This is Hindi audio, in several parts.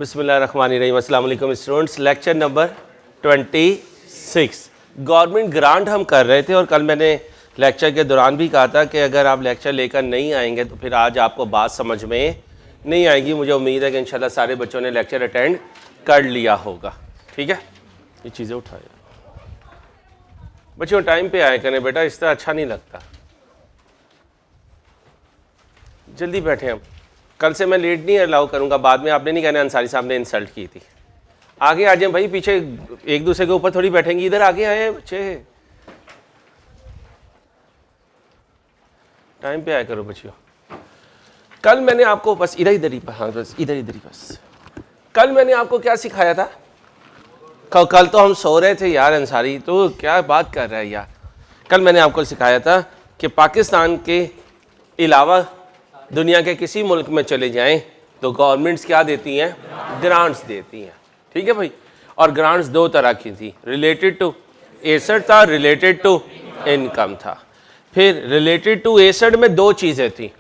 बिस्मिल्लाहिर्रहमानिर्रहीम। अस्सलाम वालेकुम students. Lecture number 26 government grant हम कर रहे थे और कल मैंने लेक्चर के दौरान भी कहा था कि अगर आप लेक्चर लेकर नहीं आएंगे तो फिर आज आपको बात समझ में नहीं आएगी। मुझे उम्मीद है कि इंशाल्लाह सारे बच्चों ने लेक्चर अटेंड कर लिया होगा। ठीक है, ये चीज़ें उठाए बच्चों, टाइम पे आए करें बेटा, इस तरह अच्छा नहीं लगता। जल्दी बैठे हम, कल से मैं लेट नहीं अलाउ करूंगा। बाद में आपने नहीं कहना अंसारी साहब ने इंसल्ट की थी। आगे आ जाए भाई, पीछे एक दूसरे के ऊपर थोड़ी बैठेंगे, इधर आगे आए बच्चे, टाइम पे आया करो बच्चियों। कल मैंने आपको बस इधर ही हाँ बस इधर ही बस कल मैंने आपको क्या सिखाया था? कल तो हम सो रहे थे यार, अंसारी तो क्या बात कर रहा है यार। कल मैंने आपको सिखाया था कि पाकिस्तान के अलावा दुनिया के किसी मुल्क में चले जाएं तो गवर्नमेंट्स क्या देती हैं? ग्रांट्स देती हैं। ठीक है भाई, और ग्रांट्स दो तरह की थी, रिलेटेड टू एसेट था, रिलेटेड टू इनकम था। फिर रिलेटेड टू एसेट में दो चीज़ें थी।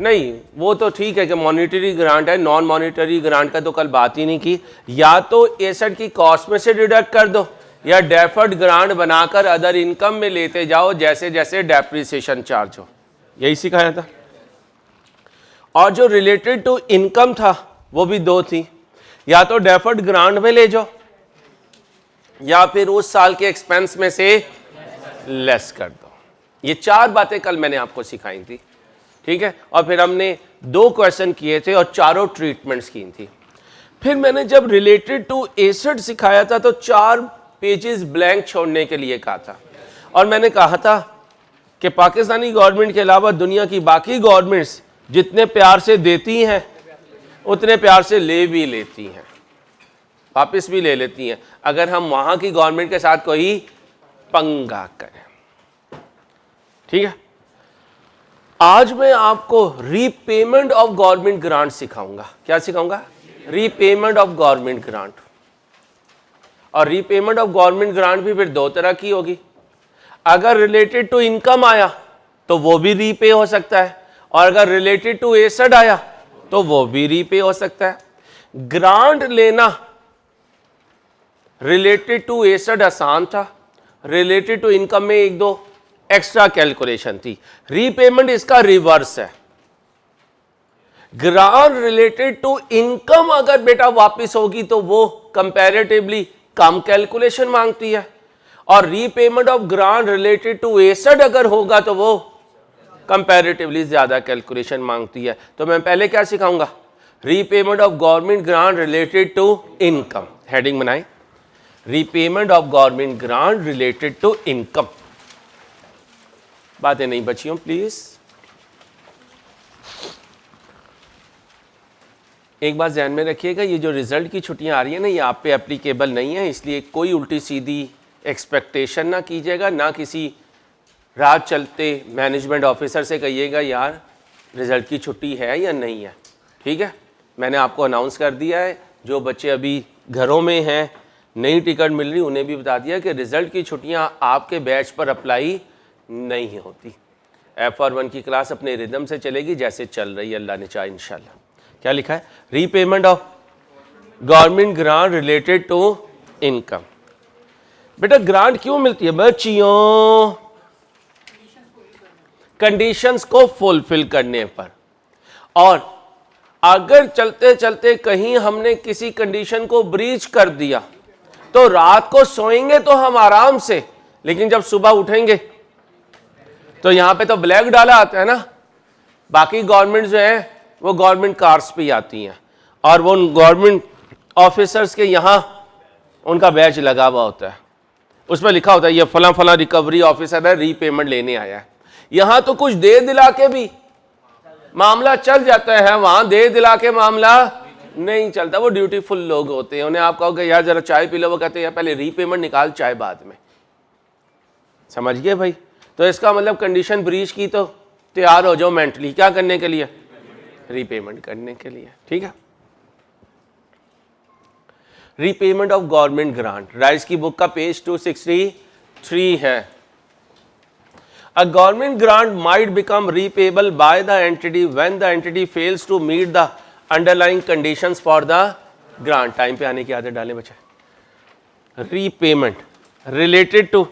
नहीं वो तो ठीक है कि मॉनिटरी ग्रांट है, नॉन मॉनिटरी ग्रांट का तो कल बात ही नहीं की। या तो एसेट की कॉस्ट में से डिडक्ट कर दो या डेफर्ड ग्रांट बनाकर अदर इनकम में लेते जाओ जैसे जैसे डेप्रिसिएशन चार्ज हो, यही सिखाया था। और जो रिलेटेड टू इनकम था वो भी दो थी, या तो डेफर्ड ग्रांट में ले जाओ या फिर उस साल के एक्सपेंस में से लेस कर दो। ये चार बातें कल मैंने आपको सिखाई थी। ठीक है, और फिर हमने दो क्वेश्चन किए थे और चारों ट्रीटमेंट्स की थी। फिर मैंने जब रिलेटेड टू एसेट सिखाया था तो 4 पेजेस ब्लैंक छोड़ने के लिए कहा था, और मैंने कहा था कि पाकिस्तानी गवर्नमेंट के अलावा दुनिया की बाकी गवर्नमेंट्स जितने प्यार से देती हैं उतने प्यार से ले भी लेती हैं, वापस भी ले लेती हैं अगर हम वहाँ की गवर्नमेंट के साथ कोई पंगा करें। ठीक है, आज मैं आपको रीपेमेंट ऑफ गवर्नमेंट ग्रांट सिखाऊंगा। क्या सिखाऊंगा? Repayment of government grant. और रीपेमेंट ऑफ गवर्नमेंट ग्रांट भी फिर दो तरह की होगी। अगर रिलेटेड टू इनकम आया तो वो भी रीपे हो सकता है, और अगर रिलेटेड टू एसेट आया तो वो भी रीपे हो सकता है। ग्रांट लेना रिलेटेड टू एसेट आसान था, रिलेटेड टू इनकम में एक दो एक्स्ट्रा कैलकुलेशन थी। रीपेमेंट इसका रिवर्स है। ग्रांट रिलेटेड टू इनकम अगर बेटा वापस होगी तो वो कंपैरेटिवली कम कैलकुलेशन मांगती है, और repayment of grant related to asset अगर होगा तो वो कंपैरेटिवली ज्यादा कैलकुलेशन मांगती है। तो मैं पहले क्या सिखाऊंगा? Repayment of government grant related to income. Heading बनाए, repayment of government grant related to income. बातें नहीं बच्चियों प्लीज। एक बात ध्यान में रखिएगा, ये जो रिजल्ट की छुट्टियां आ रही है ना, ये आप पे एप्लीकेबल नहीं है, इसलिए कोई उल्टी सीधी एक्सपेक्टेशन ना कीजिएगा। ना किसी रात चलते मैनेजमेंट ऑफिसर से कहिएगा यार रिजल्ट की छुट्टी है या नहीं है। ठीक है, मैंने आपको अनाउंस कर दिया है। जो बच्चे अभी घरों में हैं, नई टिकट मिल रही, उन्हें भी बता दिया कि रिजल्ट की छुट्टियां आपके बैच पर अप्लाई नहीं होती। FR1 की क्लास अपने रिदम से चलेगी जैसे चल रही है, अल्लाह ने चाहे इंशाल्लाह। क्या लिखा है? Repayment of government grant related to income. बेटा ग्रांट क्यों मिलती है बच्चियों? कंडीशंस को फुलफिल करने पर। और अगर चलते चलते कहीं हमने किसी कंडीशन को ब्रीच कर दिया तो रात को सोएंगे तो हम आराम से, लेकिन जब सुबह उठेंगे तो यहां पे तो ब्लैक डाला आता है ना। बाकी गवर्नमेंट जो है वो गवर्नमेंट कार्स पे आती हैं, और वो गवर्नमेंट ऑफिसर्स के यहाँ उनका बैच लगा हुआ होता है, उसमें लिखा होता है ये फला फला रिकवरी ऑफिसर है, रीपेमेंट लेने आया है। यहाँ तो कुछ दे दिला के भी मामला चल जाता है, वहां दे दिला के मामला नहीं चलता। वो ड्यूटीफुल लोग होते हैं, उन्हें आप कहोगे यार जरा चाय पी लो, वो कहते हैं यार पहले रीपेमेंट निकाल, चाय बाद में। समझ गए भाई? तो इसका मतलब कंडीशन ब्रीच की तो तैयार हो जाओ मेंटली, क्या करने के लिए? रीपेमेंट करने के लिए। ठीक है, repayment of government grant, rice की बुक का पेज 263 है। A government grant might become repayable by the entity when the entity fails to meet the underlying conditions for the grant, time पे आने की आदत डालें बच्चे। रीपेमेंट रिलेटेड टू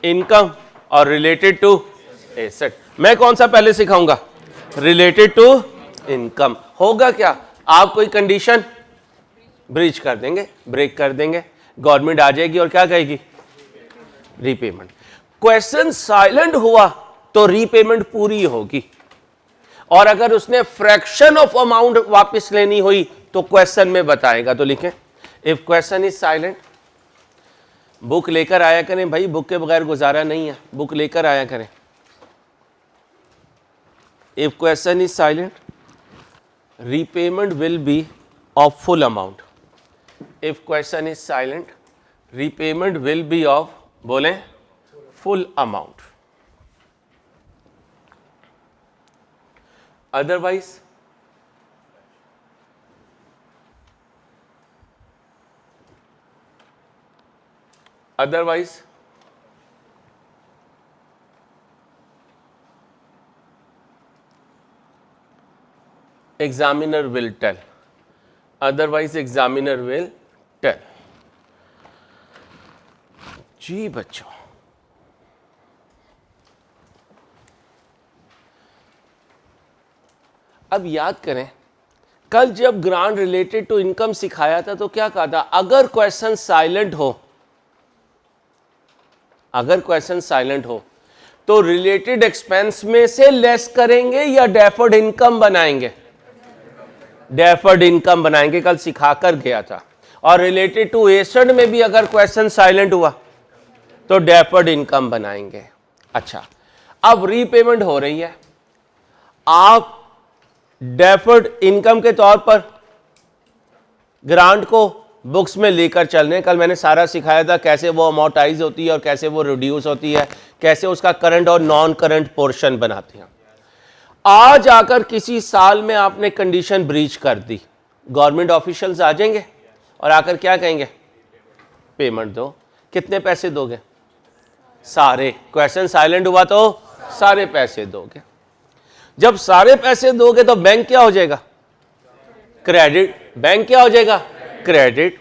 इनकम और रिलेटेड टू एसेट। मैं कौन सा पहले सिखाऊंगा? Related to income. होगा क्या, आप कोई कंडीशन ब्रीच कर देंगे, ब्रेक कर देंगे, गवर्नमेंट आ जाएगी और क्या कहेगी? रीपेमेंट। क्वेश्चन साइलेंट हुआ तो रीपेमेंट पूरी होगी, और अगर उसने फ्रैक्शन ऑफ अमाउंट वापस लेनी हुई तो क्वेश्चन में बताएगा। तो लिखें, if question is silent, book लेकर आया करें भाई, बुक के बगैर गुजारा नहीं है, बुक लेकर आया करें। If question is silent, repayment will be of full amount. If question is silent, repayment will be of, बोलें, full amount. Otherwise examiner will tell, otherwise examiner will tell। जी बच्चों, अब याद करें, कल जब ग्रांट रिलेटेड टू इनकम सिखाया था तो क्या कहा था? अगर क्वेश्चन साइलेंट हो, अगर क्वेश्चन साइलेंट हो तो रिलेटेड एक्सपेंस में से लेस करेंगे या डेफर्ड इनकम बनाएंगे? डेफर्ड इनकम बनाएंगे, कल सिखा कर गया था। और रिलेटेड टू एसेट में भी अगर क्वेश्चन साइलेंट हुआ तो डेफर्ड इनकम बनाएंगे। अच्छा, अब रीपेमेंट हो रही है, आप डेफर्ड इनकम के तौर पर ग्रांट को बुक्स में लेकर चल रहे हैं। कल मैंने सारा सिखाया था कैसे वो अमोर्टाइज होती है और कैसे वो रिड्यूस होती है, कैसे उसका करंट और नॉन करंट पोर्शन बनाते हैं। आज आकर किसी साल में आपने कंडीशन ब्रीच कर दी, गवर्नमेंट ऑफिशियल्स आ जाएंगे और आकर क्या कहेंगे? पेमेंट दो। कितने पैसे दोगे? सारे। क्वेश्चन साइलेंट हुआ तो सारे पैसे दोगे। जब सारे पैसे दोगे तो बैंक क्या हो जाएगा? क्रेडिट। बैंक क्या हो जाएगा? क्रेडिट।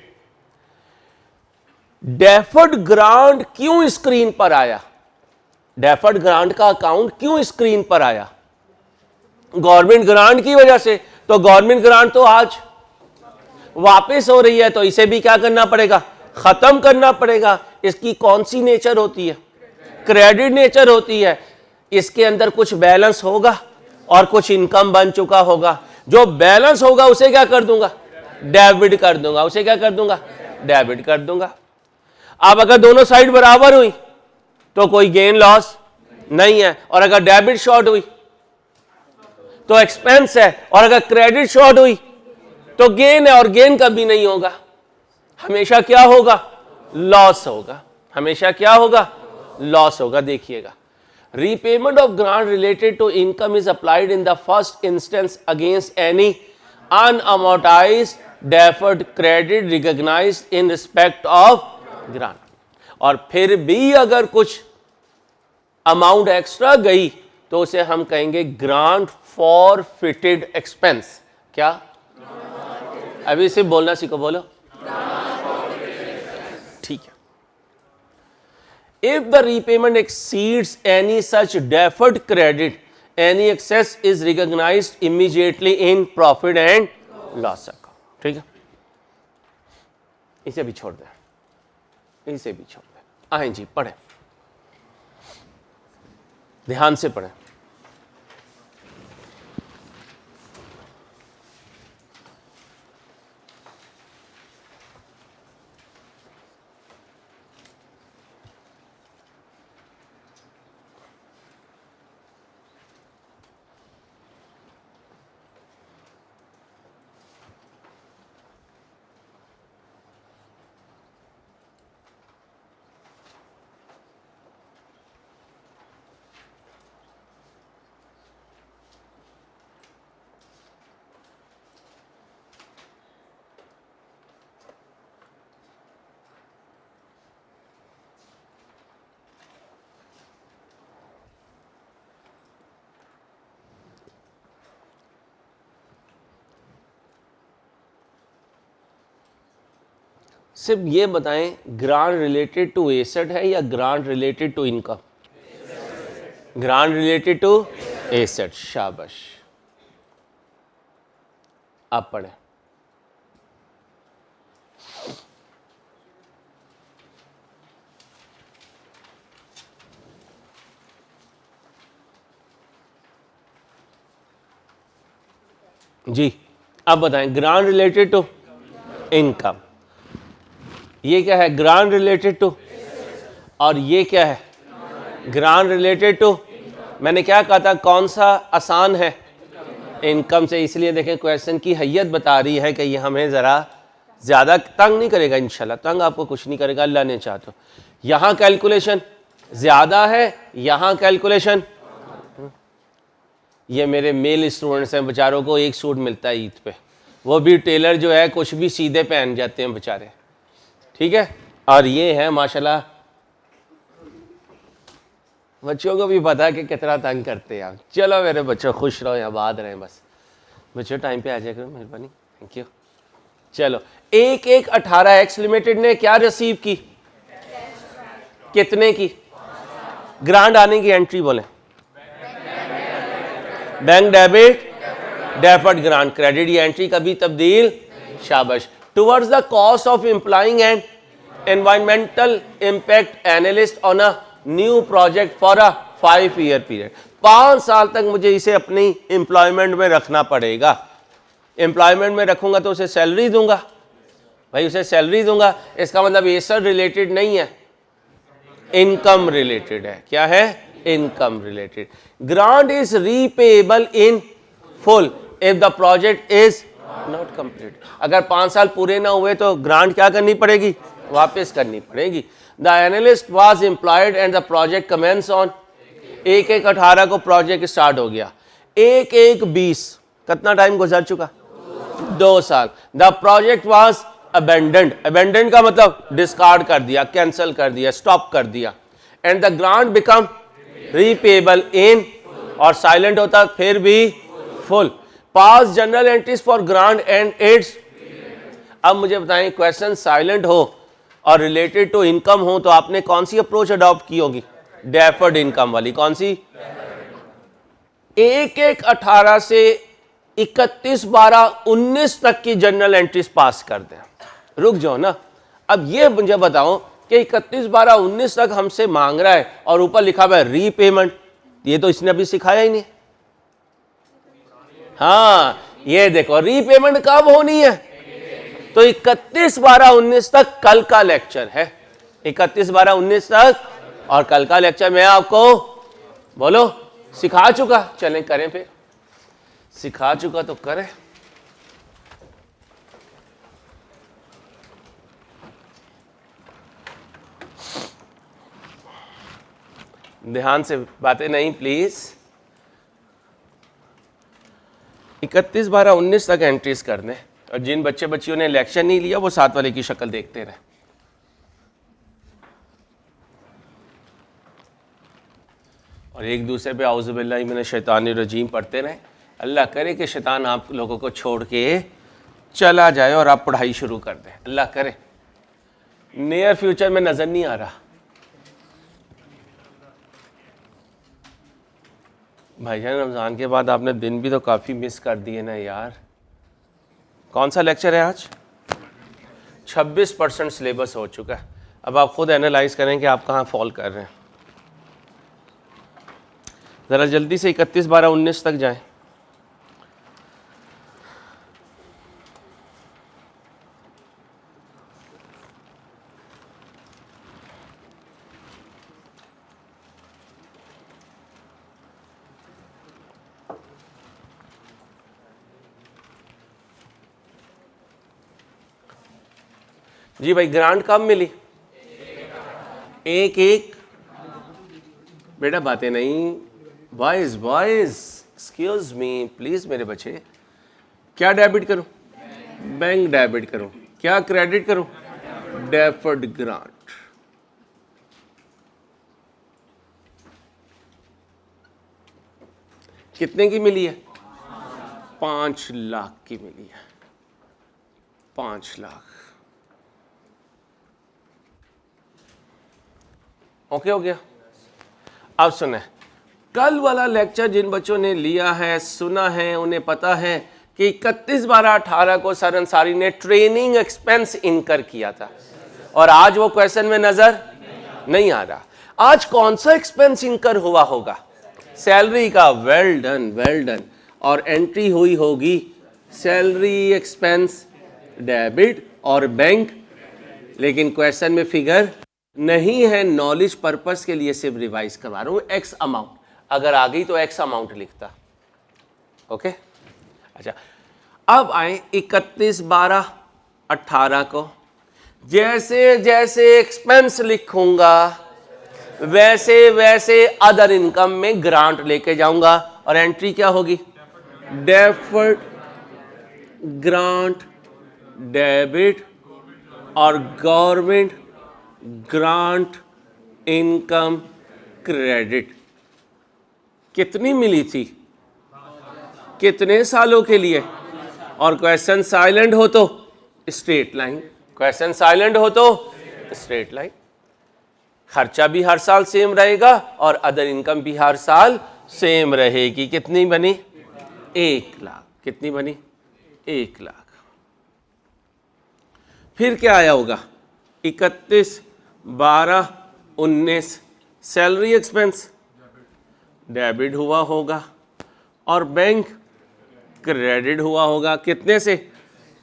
डेफर्ड ग्रांट क्यों स्क्रीन पर आया? डेफर्ड ग्रांट का अकाउंट क्यों स्क्रीन पर आया? गवर्नमेंट ग्रांट की वजह से। तो गवर्नमेंट ग्रांट तो आज वापस हो रही है, तो इसे भी क्या करना पड़ेगा? खत्म करना पड़ेगा। इसकी कौन सी नेचर होती है? क्रेडिट नेचर होती है। इसके अंदर कुछ बैलेंस होगा और कुछ इनकम बन चुका होगा। जो बैलेंस होगा उसे क्या कर दूंगा? डेबिट कर दूंगा। उसे क्या कर दूंगा? डेबिट कर दूंगा। अब अगर दोनों साइड बराबर हुई तो कोई गेन लॉस नहीं है, और अगर डेबिट शॉर्ट हुई तो एक्सपेंस है, और अगर क्रेडिट शॉर्ट हुई तो गेन है, और गेन कभी नहीं होगा। हमेशा क्या होगा? लॉस होगा। हमेशा क्या होगा? लॉस होगा। देखिएगा, repayment of grant related to income is applied in the first instance against any unamortised deferred credit recognised in respect of grant. और फिर भी अगर कुछ अमाउंट एक्स्ट्रा गई तो उसे हम कहेंगे ग्रांट फॉर फिटेड एक्सपेंस। क्या? अभी सिर्फ बोलना सीखो, बोलो। ठीक है। If the repayment exceeds any such deferred credit, any excess is recognised immediately in profit and loss account. ठीक है, इसे भी छोड़ दें, इसे भी छोड़ दें। आए जी, पढ़ें, ध्यान से पढ़ें। सिर्फ ये बताएं, ग्रांट रिलेटेड टू एसेट है या grant related to income? Grant related to asset. शाबाश, आप पढ़ें। जी, अब बताएं, ग्रांट रिलेटेड टू इनकम, ये क्या है? ग्रांट रिलेटेड टू, और ये क्या है? Grant related to. मैंने क्या कहा था, कौन सा आसान है? इनकम से। इसलिए देखें क्वेश्चन की हैयत बता रही है कि ये हमें ज़रा ज़्यादा तंग नहीं करेगा, इंशाल्लाह तंग आपको कुछ नहीं करेगा, अल्लाह ने चाहा तो। यहाँ कैलकुलेशन ज़्यादा है, यहाँ कैलकुलेशन। ये मेरे मेल स्टूडेंट्स हैं, बेचारों को एक सूट मिलता है ईद पे, वो भी टेलर जो है कुछ भी सीधे पहन जाते हैं बेचारे, ठीक है। और ये है माशाल्लाह, बच्चों को भी पता है कि कितना तंग करते हैं आप। चलो मेरे बच्चों खुश रहो, यहाँ बात रहें बस। बच्चों टाइम पे आ जाए करो, मेहरबानी, थैंक यू। चलो, 1118X लिमिटेड ने क्या रिसीव की? कितने की? ग्रांट आने की एंट्री बोले। Bank debit, deferred grant credit, ये एंट्री कभी तब्दील। शाबाश। Towards the cost of employing and environmental impact analyst on a new project for a 5-year period. 5 साल तक मुझे इसे अपनी एम्प्लॉयमेंट में रखना पड़ेगा। एम्प्लॉयमेंट में रखूंगा तो उसे सैलरी दूंगा, भाई उसे सैलरी दूंगा। इसका मतलब एसेट रिलेटेड नहीं है, इनकम रिलेटेड है। क्या है? Income related. Grant is repayable in full if the project is not complete. अगर 5 साल पूरे ना हुए तो ग्रांट क्या करनी पड़ेगी? वापस करनी पड़ेगी। The analyst was employed and the project commences on 1/1/18 को प्रोजेक्ट स्टार्ट हो गया। 1/1/20 कितना टाइम गुजर चुका? 2 साल। The project was abandoned, abandoned का मतलब डिस्कार्ड कर दिया, कैंसिल कर दिया, स्टॉप कर दिया। And the grant become repayable इन, और साइलेंट होता फिर भी full. Pass general entries for grant and it's. अब मुझे बताएं, क्वेश्चन साइलेंट हो और रिलेटेड टू इनकम हो तो आपने कौन सी अप्रोच अडॉप्ट की होगी? डेफर्ड इनकम वाली। कौन सी? 1/1/18 से 31/12/19 तक की जनरल एंट्रीज पास कर दें। रुक जाओ ना, अब ये मुझे बताओ कि 31/12/19 तक हमसे मांग रहा है और ऊपर लिखा हुआ है रीपेमेंट, ये तो इसने अभी सिखाया ही नहीं। हाँ, ये देखो रीपेमेंट कब होनी है? तो 31/12/19 तक कल का लेक्चर है। 31/12/19 तक, और कल का लेक्चर मैं आपको बोलो सिखा चुका। चलें करें, फिर सिखा चुका तो करें। ध्यान से बातें नहीं प्लीज। 31/12/19 तक एंट्रीज कर दें, और जिन बच्चे बच्चियों ने लेक्चर नहीं लिया वो साथ वाले की शक्ल देखते रहे। और एक दूसरे पे औज़ुबिल्लाहि मिनश शैतानिर रजीम पढ़ते रहे। अल्लाह करे कि शैतान आप लोगों को छोड़ के चला जाए और आप पढ़ाई शुरू कर दें। अल्लाह करे। नियर फ्यूचर में नज़र नहीं आ रहा। भाईजान रमज़ान के बाद आपने दिन भी तो काफ़ी मिस कर दिए ना यार। कौन सा लेक्चर है आज? 26% सिलेबस हो चुका है। अब आप खुद एनालाइज करें कि आप कहाँ फॉल कर रहे हैं। ज़रा जल्दी से 31/12/19 तक जाएं। जी भाई, ग्रांट कब मिली? 1/1। बेटा बातें नहीं, boys boys excuse me please मेरे बच्चे। क्या डेबिट करूं? बैंक डेबिट करूं। क्या क्रेडिट करूं? Deferred grant. कितने की मिली है? 5 लाख की मिली है। 5 लाख। ओके हो गया। अब सुने, कल वाला लेक्चर जिन बच्चों ने लिया है, सुना है, उन्हें पता है कि 31/12/18 को सर अंसारी ने ट्रेनिंग एक्सपेंस इनकर किया था, और आज वो क्वेश्चन में नजर नहीं आ रहा। आज कौन सा एक्सपेंस इनकर हुआ होगा? सैलरी का। Well done, well done. और एंट्री हुई होगी सैलरी एक्सपेंस डेबिट और बैंक, लेकिन क्वेश्चन में फिगर नहीं है। नॉलेज पर्पस के लिए सिर्फ रिवाइज करवा रहा हूं। एक्स अमाउंट अगर आ गई तो एक्स अमाउंट लिखता। ओके अच्छा, अब आए 31/12/18 को। जैसे जैसे एक्सपेंस लिखूंगा वैसे वैसे अदर इनकम में ग्रांट लेके जाऊंगा, और एंट्री क्या होगी? डेफर्ड ग्रांट डेबिट और गवर्नमेंट ग्रांट इनकम क्रेडिट। कितनी मिली थी, कितने सालों के लिए? और क्वेश्चन साइलेंट हो तो स्ट्रेट लाइन, क्वेश्चन साइलेंट हो तो स्ट्रेट लाइन। खर्चा भी हर साल सेम रहेगा और अदर इनकम भी हर साल सेम रहेगी। कितनी बनी? 1 लाख। कितनी बनी? 1 लाख। फिर क्या आया होगा? 31/12/19 सैलरी एक्सपेंस डेबिट हुआ होगा और बैंक क्रेडिट हुआ होगा। कितने से?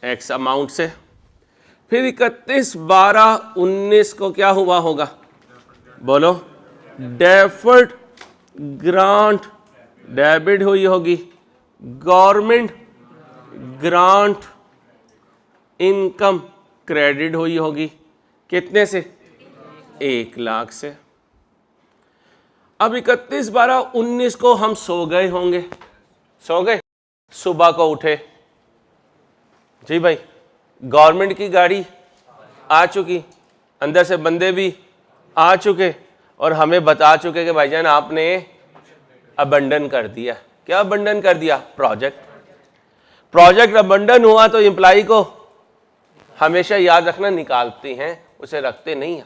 एक्स अमाउंट से। फिर 31/12/19 को क्या हुआ होगा? बोलो। डेफर्ड ग्रांट डेबिट हुई होगी, गवर्नमेंट ग्रांट इनकम क्रेडिट हुई होगी। कितने से? 1 लाख से। अब 31/12/19 को हम सो गए होंगे। सो गए, सुबह को उठे, जी भाई गवर्नमेंट की गाड़ी आ चुकी, अंदर से बंदे भी आ चुके और हमें बता चुके कि भाईजान आपने अबंडन कर दिया। क्या अबंडन कर दिया? प्रोजेक्ट अबंडन हुआ तो एम्प्लॉय को हमेशा याद रखना, निकालते हैं उसे, रखते नहीं है,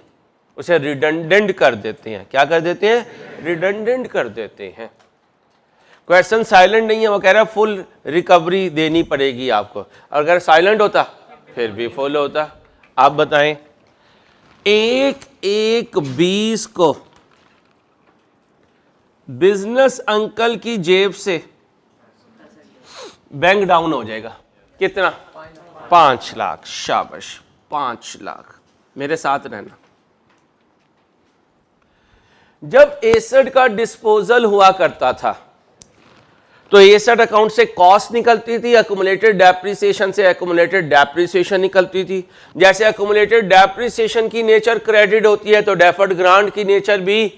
उसे रिडंडेंट कर देते हैं। क्या कर देते हैं? रिडंडेंट कर देते हैं। क्वेश्चन साइलेंट नहीं है, वो कह रहा है फुल रिकवरी देनी पड़ेगी आपको। अगर साइलेंट होता फिर भी फुल होता। आप बताएं, 1/1/20 को बिजनेस अंकल की जेब से बैंक डाउन हो जाएगा। कितना? 5 लाख। शाबाश, 5 लाख। मेरे साथ रहना। जब एसेट का डिस्पोजल हुआ करता था तो एसेट अकाउंट से कॉस्ट निकलती थी, एक्युमुलेटेड डेप्रिसिएशन से एक्युमुलेटेड डेप्रिसिएशन निकलती थी। जैसे एक्युमुलेटेड डेप्रिसिएशन की नेचर क्रेडिट होती है तो डेफर्ड ग्रांट की नेचर भी।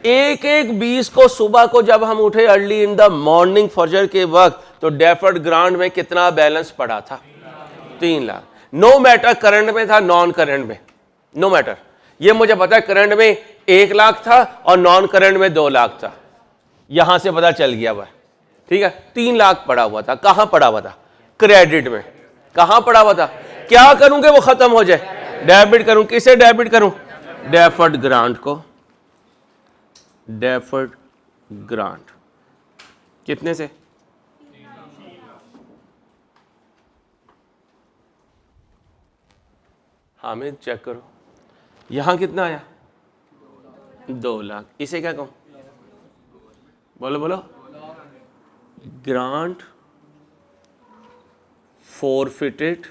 1/1/20 को सुबह को जब हम उठे अर्ली इन द मॉर्निंग फजर के वक्त, तो डेफर्ड ग्रांट में कितना बैलेंस पड़ा था? 3 लाख। नो मैटर करंट में था नॉन करंट में, नो मैटर। ये मुझे पता है करंट में 1 लाख था और नॉन करंट में 2 लाख था, यहां से पता चल गया वह। ठीक है, 3 लाख पड़ा हुआ था। कहां पड़ा हुआ था? क्रेडिट में। कहां पड़ा हुआ था? क्या करूं कि वो खत्म हो जाए? डेबिट करूं। किसे डेबिट करूं? डेफर्ड ग्रांट को। डेफर्ड ग्रांट कितने से? हामिद चेक करो, यहां कितना आया? 2 लाख। इसे क्या कहूं? बोलो बोलो। Grant forfeited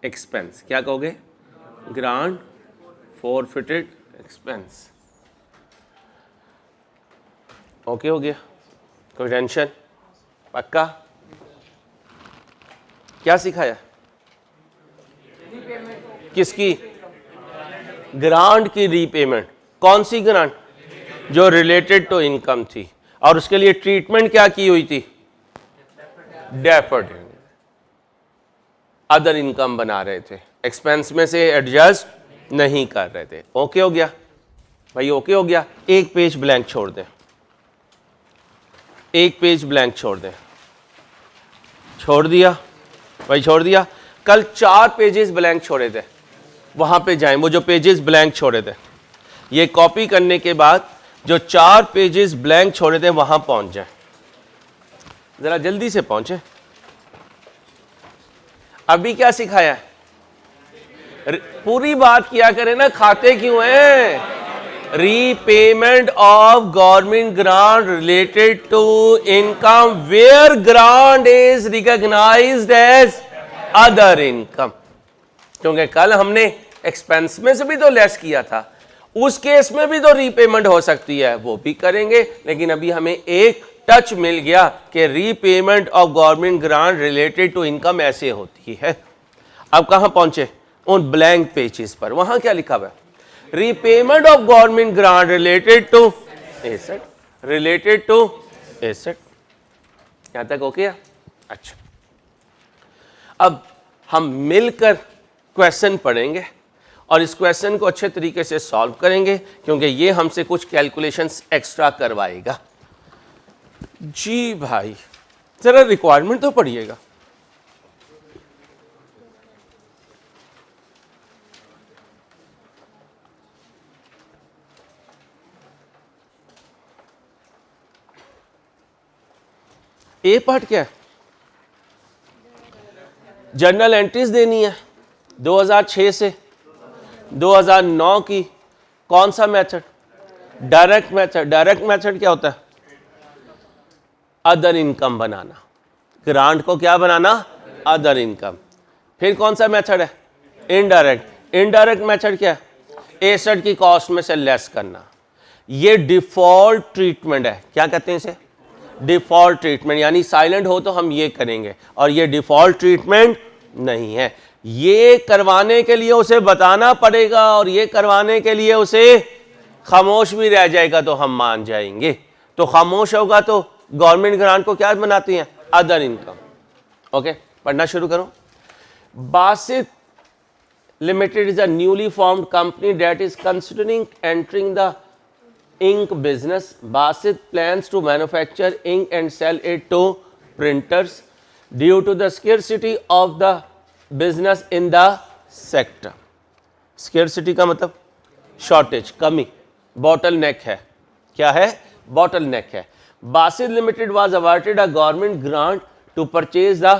expense. क्या कहोगे? Grant forfeited expense. ओके हो गया? कोई टेंशन? पक्का? क्या सिखाया? किसकी? ग्रांट की रीपेमेंट। कौन सी ग्रांट? जो रिलेटेड टू इनकम थी, और उसके लिए ट्रीटमेंट क्या की हुई थी? डेफर्ड। अदर इनकम बना रहे थे, एक्सपेंस में से एडजस्ट नहीं कर रहे थे। ओके हो गया भाई? ओके हो गया। एक पेज ब्लैंक छोड़ दें, एक पेज ब्लैंक छोड़ दें। छोड़ दिया भाई? छोड़ दिया। कल 4 पेजेस ब्लैंक छोड़े थे, वहां पे जाएं, वो जो पेजेस ब्लैंक छोड़े थे। ये कॉपी करने के बाद जो 4 पेजेस ब्लैंक छोड़े थे वहां पहुंच जाए, जरा जल्दी से पहुंचे। अभी क्या सिखाया है? पूरी बात किया करें ना, खाते क्यों हैं? Repayment of government grant related to income where grant is recognised as other income. क्योंकि कल हमने एक्सपेंस में से भी तो लेस किया था, उस केस में भी तो रीपेमेंट हो सकती है, वो भी करेंगे। लेकिन अभी हमें एक टच मिल गया कि repayment of government grant related to income ऐसे होती है। अब कहां पहुंचे? उन ब्लैंक पेजेस पर। वहां क्या लिखा हुआ है? Repayment of government grant related to asset, related to asset. यहां तक ओके? अच्छा, अब हम मिलकर क्वेश्चन पढ़ेंगे और इस क्वेश्चन को अच्छे तरीके से सॉल्व करेंगे, क्योंकि ये हमसे कुछ कैलकुलेशंस एक्स्ट्रा करवाएगा। जी भाई, जरा रिक्वायरमेंट तो पढ़िएगा। ए पार्ट क्या है? जर्नल एंट्रीज देनी है 2006 से 2009 की। कौन सा method? Direct method. Direct method क्या होता है? अदर इनकम बनाना। ग्रांट को क्या बनाना? Other income. फिर कौन सा मेथड है? इनडायरेक्ट। इनडायरेक्ट मेथड क्या है? एसेट की कॉस्ट में से लेस करना। ये डिफॉल्ट ट्रीटमेंट है। क्या कहते हैं इसे? Default treatment. यानी साइलेंट हो तो हम ये करेंगे, और ये डिफॉल्ट ट्रीटमेंट नहीं है। ये करवाने के लिए उसे बताना पड़ेगा, और ये करवाने के लिए उसे खामोश भी रह जाएगा तो हम मान जाएंगे। तो खामोश होगा तो गवर्नमेंट ग्रांट को क्या बनाती हैं? Other income. ओके, पढ़ना शुरू करो। Basit limited is a newly formed company that is considering entering the ink business. Basit plans to manufacture ink and sell it to printers due to the scarcity of the business in the sector. Scarcity का मतलब shortage, कमी, bottleneck है। क्या है? bottleneck है। Basit Limited was awarded a government grant to purchase the,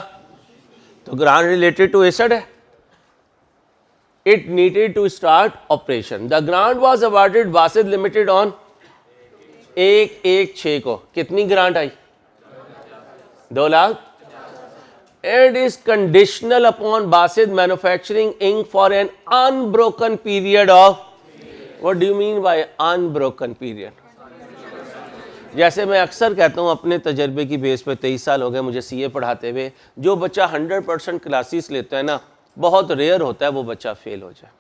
तो grant related to asset है। It needed to start operation. The grant was awarded Basit Limited on 1/1/6 को। कितनी grant I? 2 lakh. It is conditional upon Basit manufacturing ink for an unbroken period of, what do you mean by unbroken period? जैसे मैं अक्सर कहता हूँ अपने तजर्बे की बेस पे, 23 साल हो गए मुझे सीए पढ़ाते हुए, जो बच्चा 100% क्लासेस लेता है ना, बहुत रेयर होता है वो बच्चा फेल हो जाए।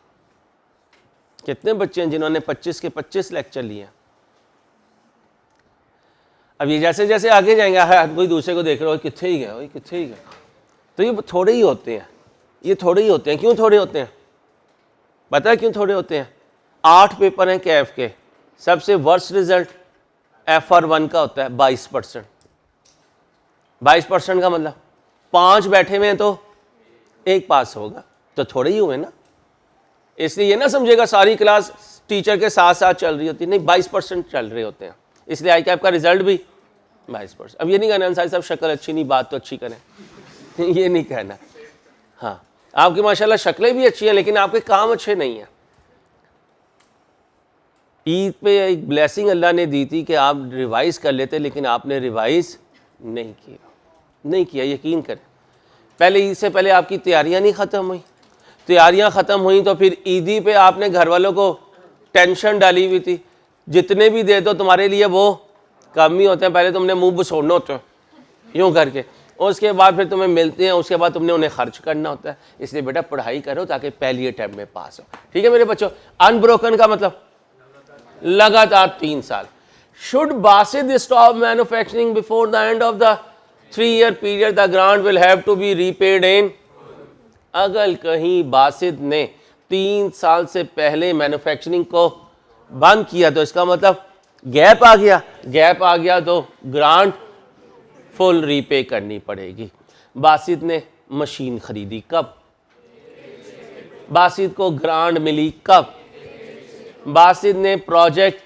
कितने बच्चे हैं जिन्होंने 25 के 25 लेक्चर लिए? अब ये जैसे जैसे आगे जाएंगे, कोई दूसरे को देख रहे हो कितने ही गए, कितने ही गए, तो ये थोड़े ही होते हैं, ये थोड़े ही होते हैं। क्यों थोड़े होते हैं? पता है क्यों थोड़े होते हैं? 8 पेपर हैं कैफ के, सबसे वर्स्ट रिजल्ट FR1 का होता है 22%। 22% का मतलब 5 बैठे हुए हैं तो 1 पास होगा, तो थोड़े ही हुए ना। इसलिए ये ना समझेगा सारी क्लास टीचर के साथ साथ चल रही होती, नहीं, 22% चल रहे होते हैं। इसलिए आई कैप का रिजल्ट भी 22%। अब ये नहीं कहना अंसारी साहब शक्ल अच्छी नहीं, बात तो अच्छी करें, ये नहीं कहना। हाँ, आपकी माशाल्लाह शक्लें भी अच्छी हैं, लेकिन आपके काम अच्छे नहीं हैं। ईद पे एक ब्लेसिंग अल्लाह ने दी थी कि आप रिवाइज़ कर लेते, लेकिन आपने रिवाइज़ नहीं किया। यकीन करें, पहले ईद से पहले आपकी तैयारियां नहीं ख़त्म हुई। तैयारियां ख़त्म हुई तो फिर ईदी पे आपने घर वालों को टेंशन डाली हुई थी, जितने भी दे दो तुम्हारे लिए वो कम ही होते हैं। पहले तुमने मुंह बसोड़ना होता है यूँ करके, और उसके बाद फिर तुम्हें मिलते हैं, उसके बाद तुमने उन्हें खर्च करना होता है। इसलिए बेटा पढ़ाई करो ताकि पहली अटैम्प्ट में पास हो। ठीक है मेरे बच्चों? अनब्रोकन का मतलब लगातार 3 साल। Should Basit stop manufacturing before the end of the 3-year period the grant will have to be repaid in. अगर कहीं बासित ने 3 साल से पहले मैन्युफैक्चरिंग को बंद किया तो इसका मतलब गैप आ गया। गैप आ गया तो ग्रांट फुल रीपे करनी पड़ेगी। बासित ने मशीन खरीदी कब? बासित को ग्रांट मिली कब? बासित ने प्रोजेक्ट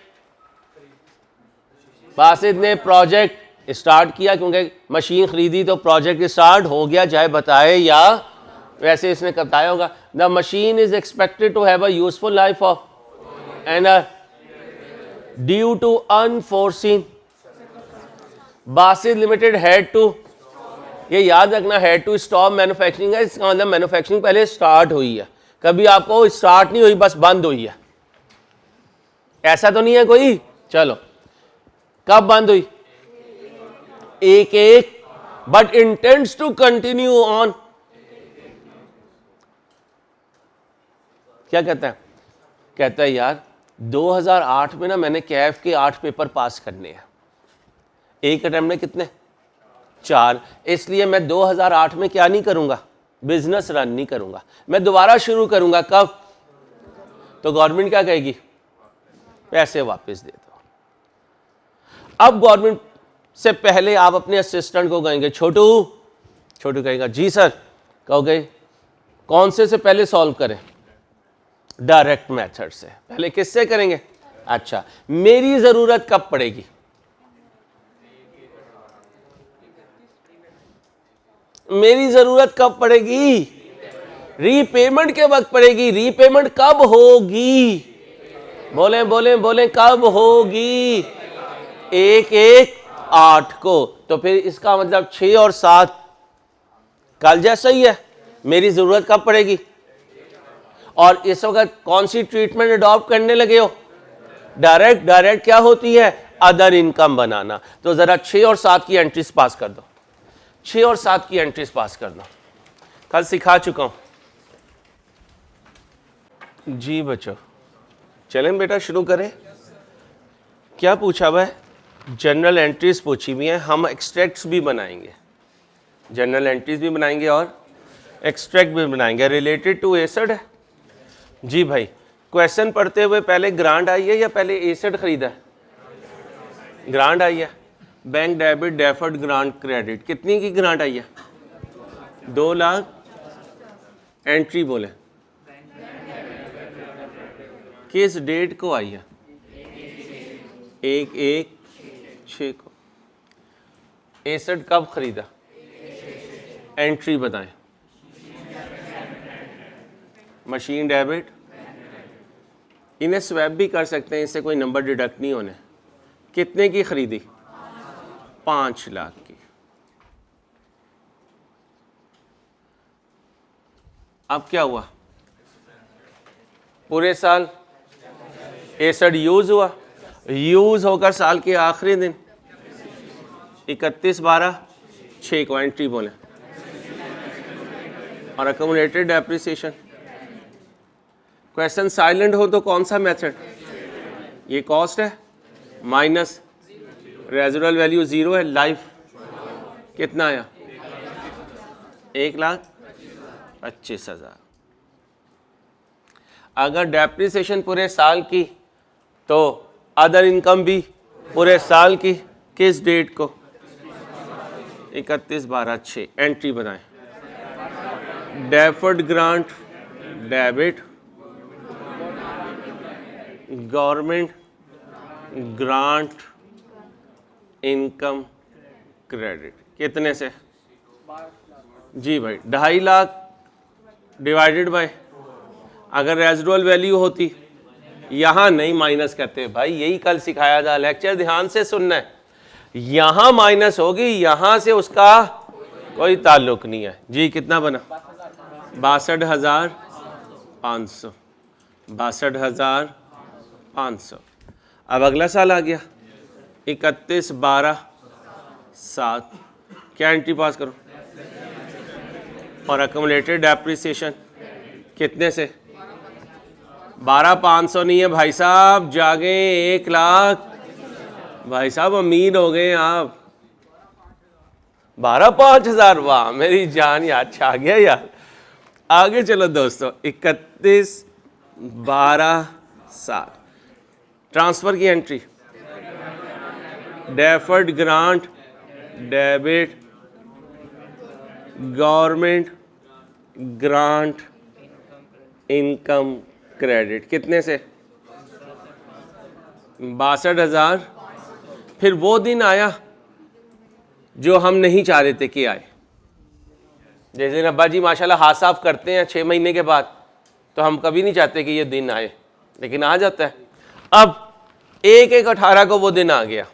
स्टार्ट किया, क्योंकि मशीन खरीदी तो प्रोजेक्ट स्टार्ट हो गया, चाहे बताए या वैसे इसने बताया होगा। The machine is expected to have a useful life of and due to unforeseen Basit limited had to, ये याद रखना, हैड टू स्टॉप मैन्युफैक्चरिंग है, इसका मतलब मैन्युफैक्चरिंग पहले स्टार्ट हुई है, कभी आपको स्टार्ट नहीं हुई, बस बंद हुई है, ऐसा तो नहीं है कोई। चलो कब बंद हुई? 1/1, but intends to continue on. क्या कहता है? कहता है यार 2008 में ना मैंने कैफ के 8 पेपर पास करने हैं, एक अटेम्प्ट में कितने? 4, इसलिए मैं 2008 में क्या नहीं करूंगा? बिजनेस रन नहीं करूंगा, मैं दोबारा शुरू करूंगा। कब? तो गवर्नमेंट क्या कहेगी? पैसे वापस दे दो। अब गवर्नमेंट से पहले आप अपने असिस्टेंट को कहेंगे छोटू, छोटू कहेगा जी सर, कहोगे कौन से पहले सॉल्व करें? डायरेक्ट मेथड से। पहले किससे करेंगे? अच्छा, मेरी जरूरत कब पड़ेगी? मेरी जरूरत कब पड़ेगी? रीपेमेंट के वक्त पड़ेगी। रीपेमेंट कब होगी? बोले बोले बोले कब होगी? 1/1/8 को। तो फिर इसका मतलब 6 और 7 कल जैसा ही है। मेरी जरूरत कब पड़ेगी? और इस वक्त कौन सी ट्रीटमेंट अडॉप्ट करने लगे हो? डायरेक्ट। डायरेक्ट क्या होती है? अदर इनकम बनाना। तो जरा 6 और 7 की एंट्रीज पास कर दो, 6 और 7 की एंट्रीज पास कर दो। कल सिखा चुका हूं जी बच्चों। चलें बेटा शुरू करें। क्या पूछा हुआ है? जनरल एंट्रीज पूछी हुई है। हम एक्सट्रैक्ट्स भी बनाएंगे, जनरल एंट्रीज भी बनाएंगे और एक्सट्रैक्ट भी बनाएंगे। रिलेटेड टू एसेट है जी भाई। क्वेश्चन पढ़ते हुए पहले ग्रांट आई है या पहले एसेट खरीदा है? ग्रांट आई है। Bank debit deferred grant credit, कितनी की ग्रांट आई है? 2 लाख। एंट्री बोले किस डेट को आई है? 1/1/6 को। एसेट कब खरीदा? एंट्री बताएं। मशीन डेबिट, इन्हें स्वैप भी कर सकते हैं, इससे कोई नंबर डिडक्ट नहीं होने। कितने की खरीदी? 5 लाख की। अब क्या हुआ? पूरे साल एसेट यूज हुआ, यूज होकर साल के आखिरी दिन 31/12/6 को एंट्री बोले। और अकोमोडेटेड डेप्रिसिएशन। क्वेश्चन साइलेंट हो तो कौन सा मेथड? ये कॉस्ट है माइनस रेजिडुअल वैल्यू 0 है। लाइफ कितना आया? 1,25,000। अगर डेप्रिसिएशन पूरे साल की तो अदर इनकम भी पूरे साल की। किस डेट को? 31/12/6। एंट्री बनाएं। Deferred grant debit, government grant income credit. कितने से? जी भाई 2.5 लाख डिवाइडेड बाय, अगर रेजिडुअल वैल्यू होती, यहां नहीं माइनस करते भाई, यही कल सिखाया था। लेक्चर ध्यान से सुनना है। यहां माइनस होगी, यहां से उसका कोई ताल्लुक नहीं है जी। कितना बना? 62,500। 62,500। अब अगला साल आ गया 31/12/7। क्या एंट्री पास करो? और अकोमोडेटेड डेप्रिसिएशन कितने से? 12,500 नहीं है भाई साहब, जागे 1 लाख। भाई साहब अमीर हो गए आप। 12,500। वाह मेरी जान याद छा गया यार। आगे चलो दोस्तों। 31/12/7 ट्रांसफर की entry. Deferred grant debit, government grant income credit. कितने से? 62,000। फिर वो दिन आया जो हम नहीं चाह रहे थे कि आए। जैसे अब्बा जी माशाल्लाह हाथ साफ करते हैं 6 महीने के बाद, तो हम कभी नहीं चाहते कि ये दिन आए, लेकिन आ जाता है। अब 1/1/18 को वो दिन आ गया।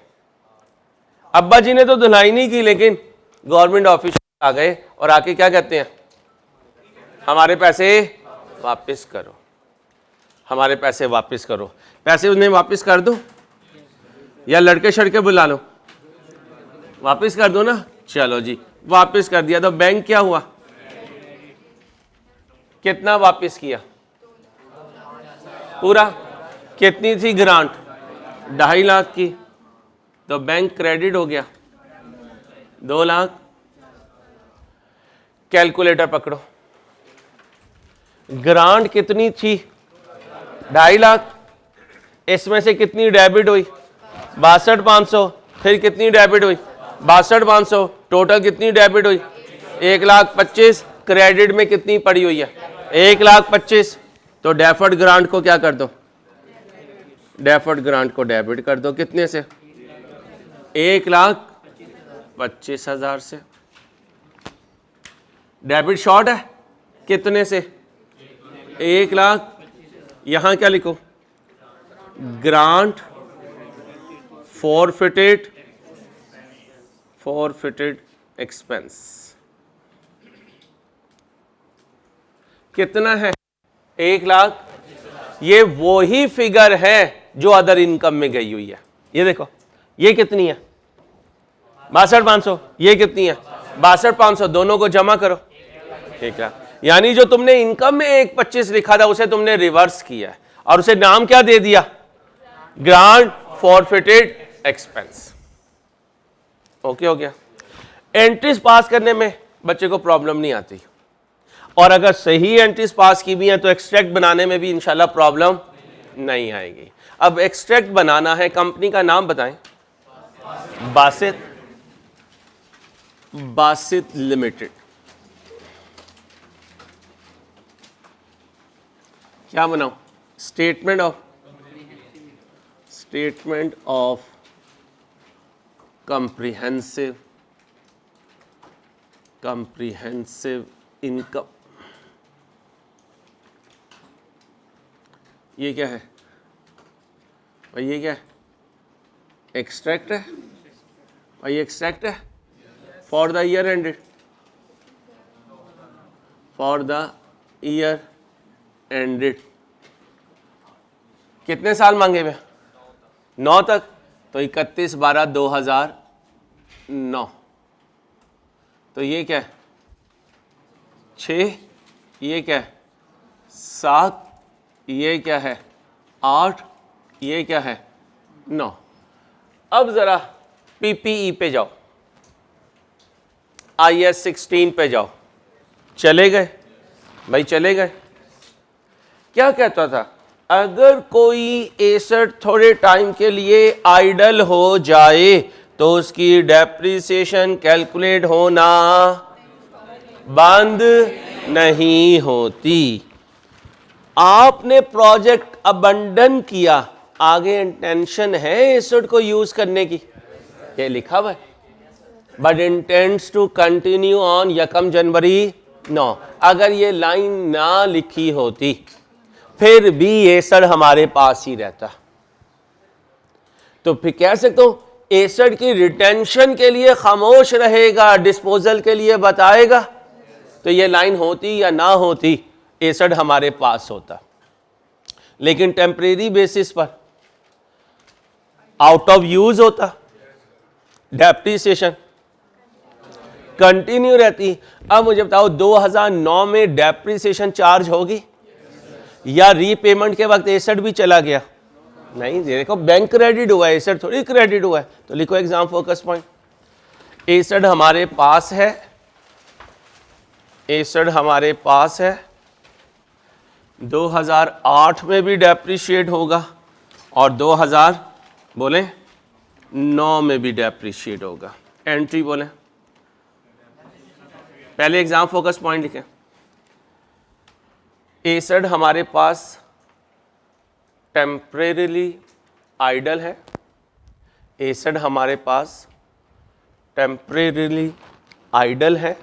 अब्बा जी ने तो धुलाई नहीं की, लेकिन गवर्नमेंट ऑफिसर आ गए और आके क्या कहते हैं, हमारे पैसे वापस करो, हमारे पैसे वापस करो। पैसे उन्हें वापस कर दो या लड़के शड़के बुला लो, वापस कर दो ना। चलो जी, वापस कर दिया। तो बैंक क्या हुआ, कितना वापस किया, पूरा। कितनी थी ग्रांट, 2.5 लाख की, तो बैंक क्रेडिट हो गया 2 लाख। कैलकुलेटर पकड़ो, ग्रांट कितनी थी, 2.5 लाख। इसमें से कितनी डेबिट हुई, 62,500। फिर कितनी डेबिट हुई, 62,500। टोटल कितनी डेबिट हुई, 1,25,000। क्रेडिट में कितनी पड़ी हुई है, 1,25,000। तो डेफर्ड ग्रांट को क्या कर दो, डेफर्ड ग्रांट को डेबिट कर दो। कितने से, 1,25,000 से। डेबिट शॉर्ट है कितने से, 1 लाख। यहां क्या लिखो, ग्रांट फॉरफिटेड एक्सपेंस। कितना है, 1 लाख। ये वो ही फिगर है जो अदर इनकम में गई हुई है। ये देखो, ये कितनी है, 62,500। ये कितनी है, 62,500। दोनों को जमा करो, ठीक है। यानी जो तुमने इनकम में 1,25,000 लिखा था, उसे तुमने रिवर्स किया है और उसे नाम क्या दे दिया, ग्रांट फॉरफिटेड एक्सपेंस। ओके हो गया। एंट्रीज पास करने में बच्चे को प्रॉब्लम नहीं आती, और अगर सही एंट्रीज पास की भी हैं तो एक्सट्रैक्ट बनाने में भी इंशाल्लाह प्रॉब्लम नहीं आएगी। अब एक्सट्रैक्ट बनाना है, कंपनी का नाम बताएं, बासित लिमिटेड। क्या बनाओ, स्टेटमेंट ऑफ कॉम्प्रिहेंसिव इनकम। ये क्या है भाई, ये क्या है, एक्सट्रैक्ट है भाई, एक्सट्रैक्ट है फॉर द ईयर एंडेड, कितने साल मांगे हुए, 9 तक। तो 31/12/2009। तो ये क्या है, 6, ये क्या है, 7, ये क्या है, 8, ये क्या है, 9। अब जरा पीपीई पे जाओ, IAS 16 पे जाओ। चले गए भाई, चले गए। क्या कहता था, अगर कोई एसेट थोड़े टाइम के लिए आइडल हो जाए तो उसकी डेप्रिसिएशन कैलकुलेट होना बंद नहीं होती। आपने प्रोजेक्ट अबंडन किया, आगे इंटेंशन है एसेट को यूज करने की, ये लिखा हुआ है, but intends to continue on यकम जनवरी 9। अगर ये लाइन ना लिखी होती फिर भी एसेट हमारे पास ही रहता, तो फिर कह सकते हो एसेट की रिटेंशन के लिए खामोश रहेगा, डिस्पोजल के लिए बताएगा। तो ये लाइन होती या ना होती, एसेट हमारे पास होता। लेकिन टेम्परेरी बेसिस पर आउट ऑफ यूज होता, डेप्रिसिएशन कंटिन्यू रहती। अब मुझे बताओ 2009 में डेप्रिसिएशन चार्ज होगी या रीपेमेंट के वक्त एसेट भी चला गया? नहीं, देखो बैंक क्रेडिट हुआ है, एसेट थोड़ी क्रेडिट हुआ है। तो लिखो एग्जाम फोकस पॉइंट, एसेट हमारे पास है, एसेट हमारे पास है, 2008 में भी डेप्रिशिएट होगा और 2009 में भी डेप्रिशिएट होगा। एंट्री बोले, पहले एग्जाम फोकस पॉइंट लिखें। एसेट हमारे पास टेम्परेरीली आइडल है, एसेट हमारे पास टेम्परेरीली आइडल है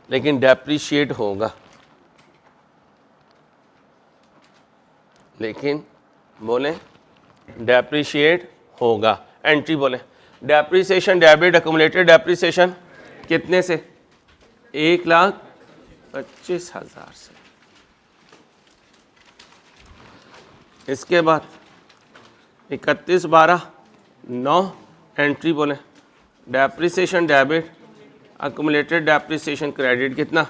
लेकिन डेप्रीशिएट होगा, लेकिन बोले डेप्रीशिएट होगा। एंट्री बोले डेप्रीसिएशन डेबिट एक्यूमुलेटेड डेप्रीसिएशन कितने से? 1,25,000 से। इसके बाद 31/12/9 एंट्री बोले depreciation debit accumulated depreciation credit कितना?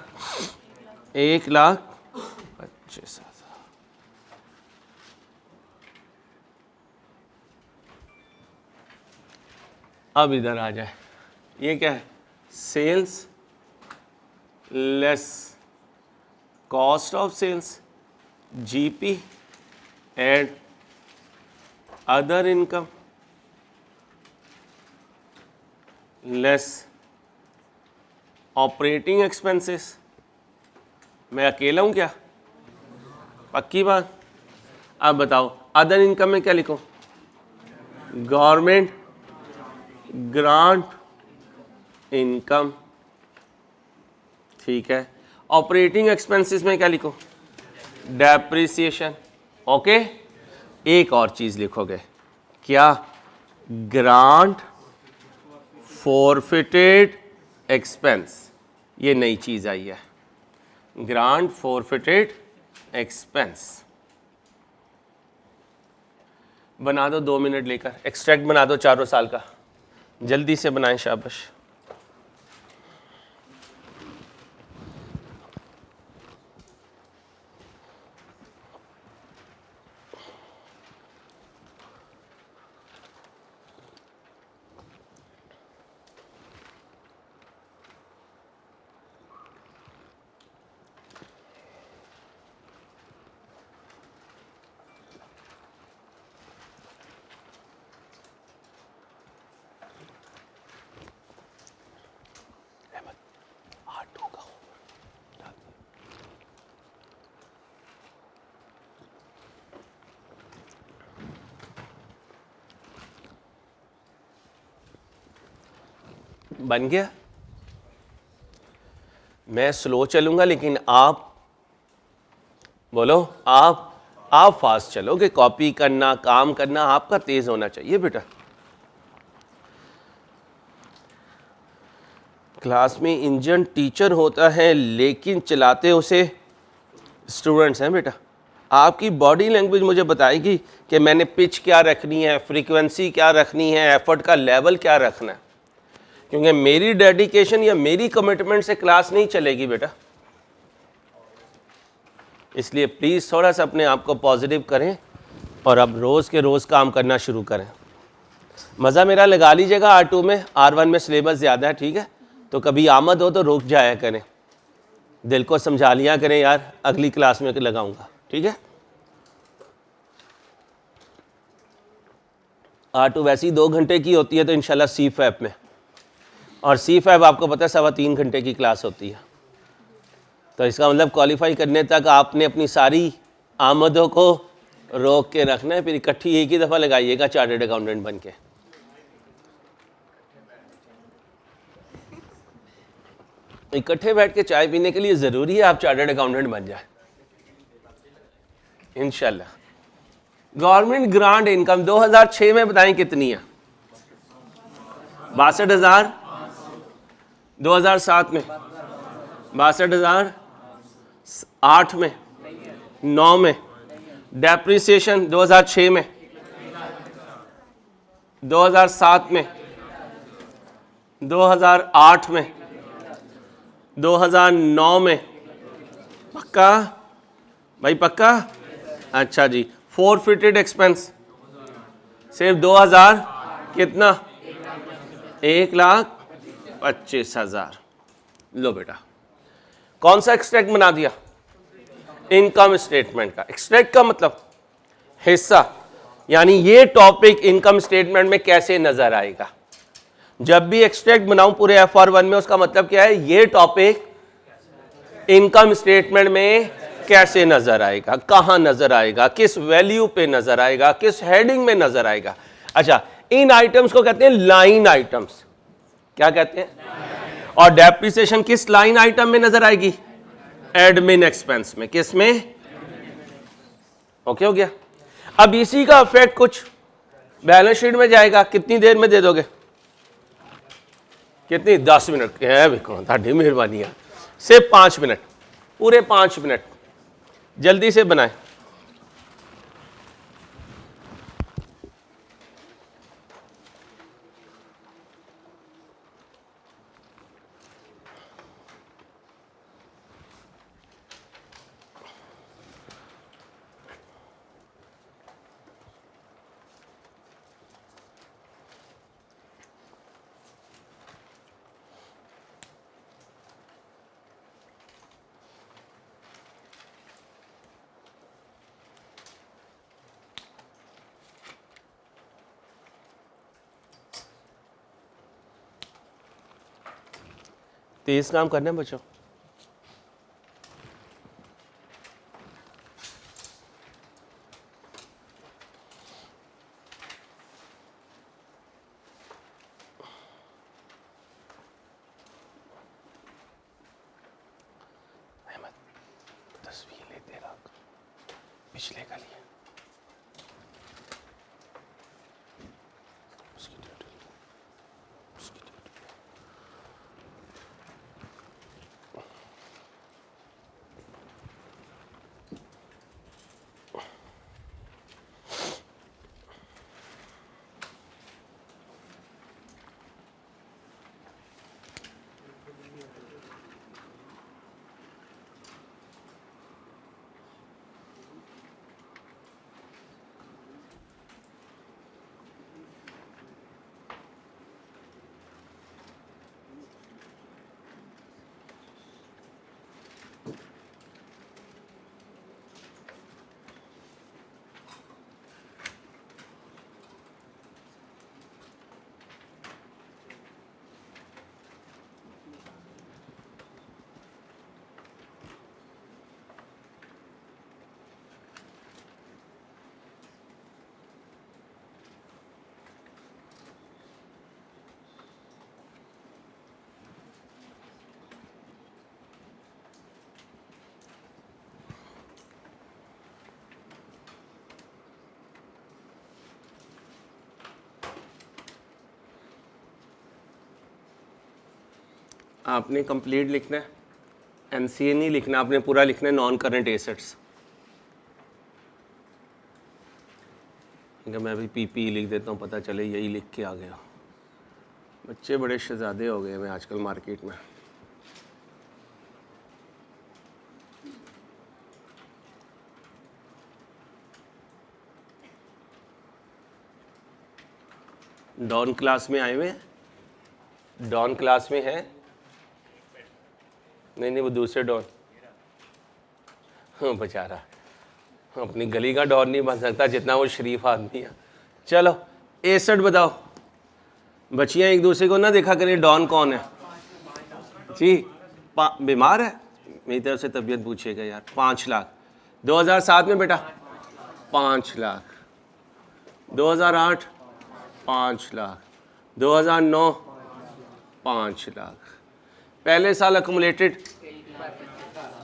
1,25,000। अब इधर आ जाए, ये क्या है? Sales less cost of sales GP and other income less operating expenses. मैं अकेला हूँ क्या? पक्की बात। अब बताओ अदर इनकम में क्या लिखूं? गवर्नमेंट ग्रांट इनकम, ठीक है। ऑपरेटिंग एक्सपेंसेस में क्या लिखो? डेप्रिसिएशन। ओके, एक और चीज लिखोगे क्या? Grant forfeited expense. ये नई चीज आई है, ग्रांट फॉरफिटेड एक्सपेंस। बना दो 2 मिनट लेकर, एक्सट्रैक्ट बना दो चारों साल का, जल्दी से बनाएं, शाबाश। बन गया? मैं स्लो चलूंगा लेकिन आप बोलो, आप फास्ट चलोगे। कॉपी करना, काम करना आपका तेज होना चाहिए बेटा। क्लास में इंजन टीचर होता है लेकिन चलाते उसे स्टूडेंट्स हैं बेटा। आपकी बॉडी लैंग्वेज मुझे बताएगी कि मैंने पिच क्या रखनी है, फ्रीक्वेंसी क्या रखनी है, एफर्ट का लेवल क्या रखना है। क्योंकि मेरी डेडिकेशन या मेरी कमिटमेंट से क्लास नहीं चलेगी बेटा। इसलिए प्लीज़ थोड़ा सा अपने आप को पॉजिटिव करें और अब रोज़ के रोज़ काम करना शुरू करें। मज़ा मेरा लगा लीजिएगा। R2 में, R1 में सिलेबस ज़्यादा है, ठीक है। तो कभी आमद हो तो रुक जाया करें, दिल को समझा लिया करें, यार अगली क्लास में लगाऊंगा, ठीक है। R2 वैसे ही 2 घंटे की होती है तो इंशाल्लाह C5 में, और C5 आपको पता है 3.25 घंटे की क्लास होती है। तो इसका मतलब क्वालिफाई करने तक आपने अपनी सारी आमदों को रोक के रखना है, फिर इकट्ठी एक ही दफ़ा लगाइएगा चार्टर्ड अकाउंटेंट बन के। इकट्ठे बैठ के चाय पीने के लिए ज़रूरी है आप चार्टर्ड अकाउंटेंट बन जाए इंशाल्लाह। गवर्नमेंट ग्रांट इनकम 2006 में बताएं कितनी है? 62,000। 2007 में 62,000। 8 में, 9 में। डेप्रिसिएशन 2006 में, 2007 में, 2008 में, 2009 में। पक्का भाई, पक्का? अच्छा जी। फॉरफिटेड एक्सपेंस सिर्फ 2000 कितना? 1,25,000। लो बेटा, कौन सा एक्सट्रैक्ट बना दिया? इनकम स्टेटमेंट का। एक्सट्रैक्ट का मतलब हिस्सा, यानी ये टॉपिक इनकम स्टेटमेंट में कैसे नजर आएगा। जब भी एक्सट्रैक्ट बनाऊं पूरे FR1 में, उसका मतलब क्या है? ये टॉपिक इनकम स्टेटमेंट में कैसे नजर आएगा, कहां नजर आएगा, किस वैल्यू पे नजर आएगा, किस हेडिंग में नजर आएगा। अच्छा, इन आइटम्स को कहते हैं लाइन आइटम्स। क्या कहते हैं? और डेप्रिसिएशन किस लाइन आइटम में नजर आएगी? एडमिन एक्सपेंस में। किस में? ओके हो गया। अब इसी का इफेक्ट कुछ बैलेंस शीट में जाएगा। कितनी देर में दे दोगे? कितनी? 10 मिनट है भी कौन, ताड़ी मेहरबानी है, सिर्फ 5 मिनट, पूरे 5 मिनट, जल्दी से बनाए। तेज काम करना है बच्चों। तस्वीर लेते रहो पिछले का लिए। आपने कंप्लीट लिखना है, एनसीए नहीं लिखना, आपने पूरा लिखना है नॉन करंट एसेट्स। मैं भी पीपी लिख देता हूँ, पता चले यही लिख के आ गया। बच्चे बड़े शहजादे हो गए हैं आजकल मार्केट में। डॉन क्लास में आए हुए हैं? डॉन क्लास में है? नहीं, वो दूसरे डॉन। हाँ बेचारा अपनी गली का डॉन नहीं बन सकता जितना वो शरीफ आदमी है। चलो एसेट बताओ। बच्चियाँ एक दूसरे को ना देखा करें डॉन कौन है जी। बीमार है? मेरी तरफ से तबीयत पूछिएगा यार। 5 लाख 2007 में बेटा 5 लाख, 2008 5 लाख, 2009 5 लाख, पहले साल अकुमुलेटेड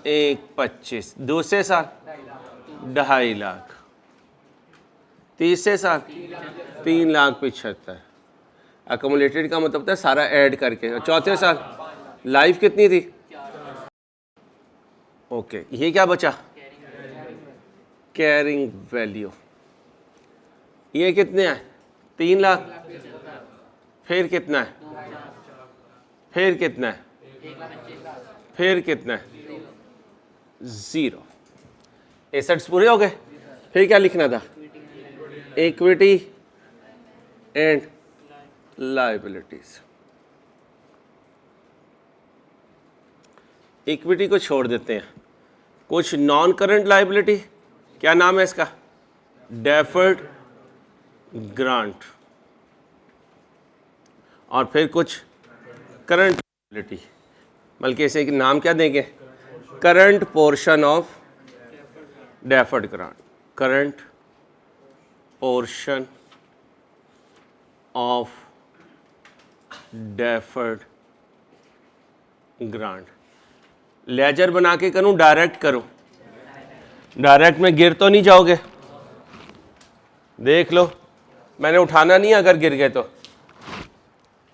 1,25, दूसरे साल 2.5 लाख, तीसरे साल 3,75,000। अकुमुलेटेड का मतलब था सारा ऐड करके। चौथे साल लाइफ कितनी थी? ओके, ये क्या बचा? Carrying value. ये कितने हैं? 3 लाख। फिर कितना है? फिर कितना है? फिर कितना है? 0। एसेट्स पूरे हो गए। फिर क्या लिखना था? Equity and liabilities. इक्विटी को छोड़ देते हैं। कुछ नॉन करंट लायबिलिटी, क्या नाम है इसका? Deferred grant. और फिर कुछ करंट लायबिलिटी, बल्कि इसे नाम क्या देंगे? Current portion of deferred grant, current portion of deferred grant. Ledger बना के करूं डायरेक्ट करूं? डायरेक्ट में गिर तो नहीं जाओगे? देख लो, मैंने उठाना नहीं अगर गिर गए तो।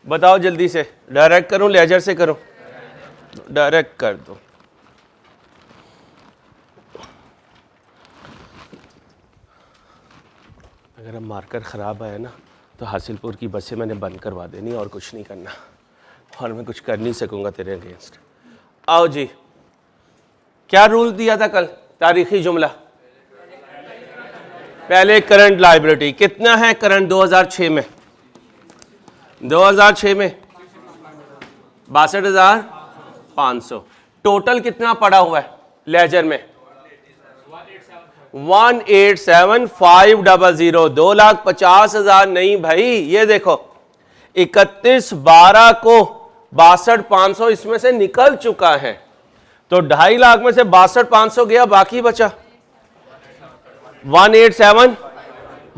बताओ जल्दी से, डायरेक्ट करूं लेजर से करूं? डायरेक्ट कर दो। अगर अब मार्कर ख़राब आया ना तो हासिलपुर की बसें मैंने बंद करवा देनी और कुछ नहीं करना, और मैं कुछ कर नहीं सकूंगा तेरे अगेंस्ट। आओ जी, क्या रूल दिया था कल? तारीखी जुमला। पहले करंट लायबिलिटी कितना है? करंट 2006 में 62,500। टोटल कितना पड़ा हुआ है लेजर में? 187,500। 2,50,000 नहीं भाई, ये देखो 31/12 को 62,500 इसमें से निकल चुका है, तो 2.5 लाख में से 62,500 गया, बाकी बचा 187,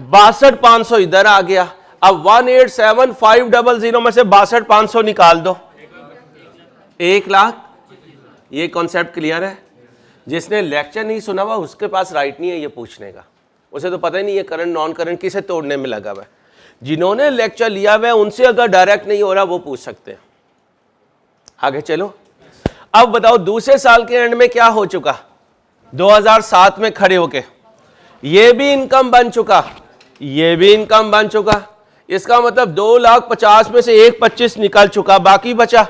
62,500 इधर आ गया। अब 187,500 में से 62,500 निकाल दो, 1 लाख। ये कॉन्सेप्ट क्लियर है? जिसने लेक्चर नहीं सुना हुआ उसके पास राइट नहीं है ये पूछने का, उसे तो पता ही नहीं है करंट नॉन करंट किसे तोड़ने में लगा हुआ है। जिन्होंने लेक्चर लिया हुआ है उनसे अगर डायरेक्ट नहीं हो रहा वो पूछ सकते हैं। आगे चलो, अब बताओ दूसरे साल के एंड में क्या हो चुका? 2007 में खड़े होके ये भी इनकम बन चुका, ये भी इनकम बन चुका। इसका मतलब 2,50,000 में से 1,25,000 निकल चुका, बाकी बचा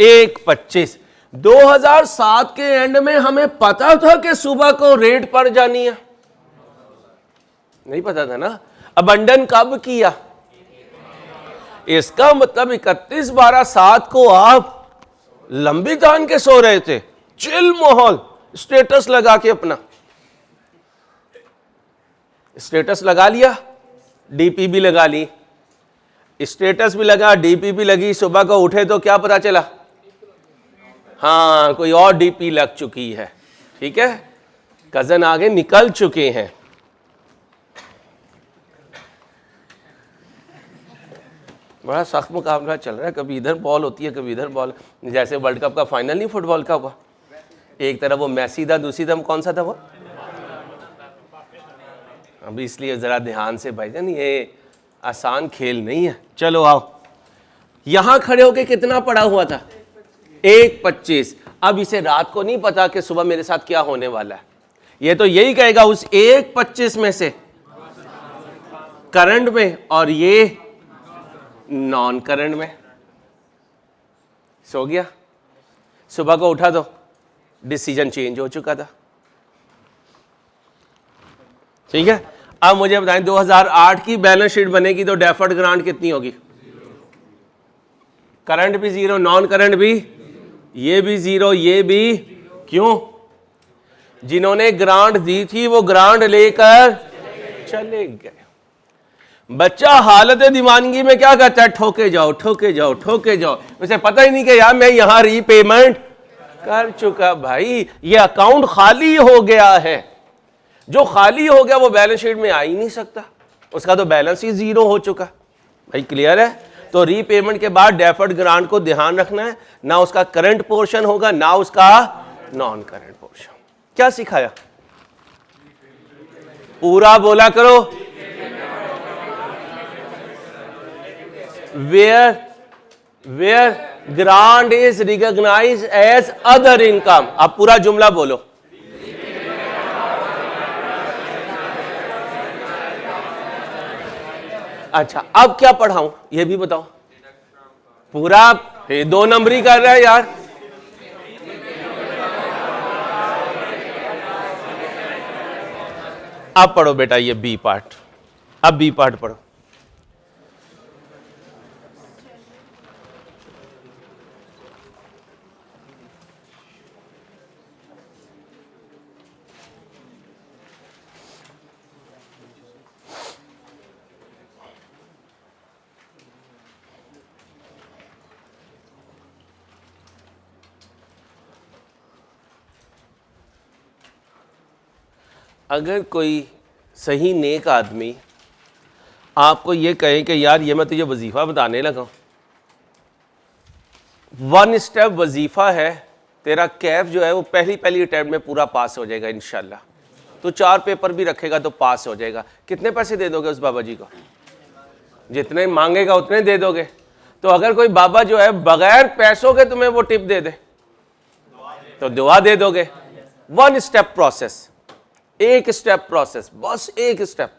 1,25,000। 2007 के एंड में हमें पता था कि सुबह को रेट पड़ जानी है? नहीं पता था ना। अबंडन कब किया? इसका मतलब 31/12/7 को आप लंबी तान के सो रहे थे, चिल माहौल, स्टेटस लगा के अपना स्टेटस लगा लिया, डीपी भी लगा ली, स्टेटस भी लगा, डीपी भी लगी। सुबह को उठे तो क्या पता चला? हाँ, कोई और डीपी लग चुकी है। ठीक है, कजन आगे निकल चुके हैं। बड़ा सख्त मुकाबला चल रहा है, कभी इधर बॉल होती है कभी इधर बॉल। जैसे वर्ल्ड कप का फाइनल नहीं फुटबॉल का हुआ, एक तरफ वो मैसी था, दूसरी तरफ कौन सा था वो? अभी इसलिए जरा ध्यान से भाईजान, ये आसान खेल नहीं है। चलो आओ, यहां खड़े होके कितना पड़ा हुआ था? 1,25,000। अब इसे रात को नहीं पता कि सुबह मेरे साथ क्या होने वाला है, ये तो यही कहेगा उस 1,25,000 में से करंट में और ये नॉन करंट में। सो गया, सुबह को उठा तो डिसीजन चेंज हो चुका था। ठीक है, अब मुझे बताएं 2008 की बैलेंस शीट बनेगी तो डेफर्ड ग्रांट कितनी होगी? करंट भी जीरो, नॉन करंट भी, ये भी जीरो, ये भी। क्यों? जिन्होंने ग्रांट दी थी वो ग्रांट लेकर चले गए। बच्चा हालत दीवानगी में क्या कहता है? ठोके जाओ, ठोके जाओ, ठोके जाओ। उसे पता ही नहीं कि यार मैं यहां रीपेमेंट कर चुका। भाई ये अकाउंट खाली हो गया है, जो खाली हो गया वो बैलेंस शीट में आ ही नहीं सकता, उसका तो बैलेंस ही जीरो हो चुका। भाई क्लियर है? तो रीपेमेंट के बाद डेफर्ड ग्रांट को ध्यान रखना है, ना उसका करंट पोर्शन होगा ना उसका नॉन करंट पोर्शन। क्या सिखाया? पूरा बोला करो। Where grant is recognised as other income. अब पूरा जुमला बोलो। अच्छा, अब क्या पढ़ाऊं ये भी बताओ। पूरा 2 नंबरी कर रहा है यार। अब पढ़ो बेटा ये बी पार्ट। अब बी पार्ट पढ़ो। अगर कोई सही नेक आदमी आपको ये कहे कि यार ये मैं तुझे वजीफ़ा बताने लगा, 1 स्टेप वजीफ़ा है, तेरा कैफ जो है वो पहली अटैम्प्ट में पूरा पास हो जाएगा इंशाल्लाह। तो 4 पेपर भी रखेगा तो पास हो जाएगा। कितने पैसे दे दोगे उस बाबा जी को? जितने मांगेगा उतने दे दोगे। तो अगर कोई बाबा जो है बगैर पैसों के तुम्हें वो टिप दे दे तो दुआ दे दोगे। 1 स्टेप प्रोसेस, 1 स्टेप प्रोसेस, बस 1 स्टेप।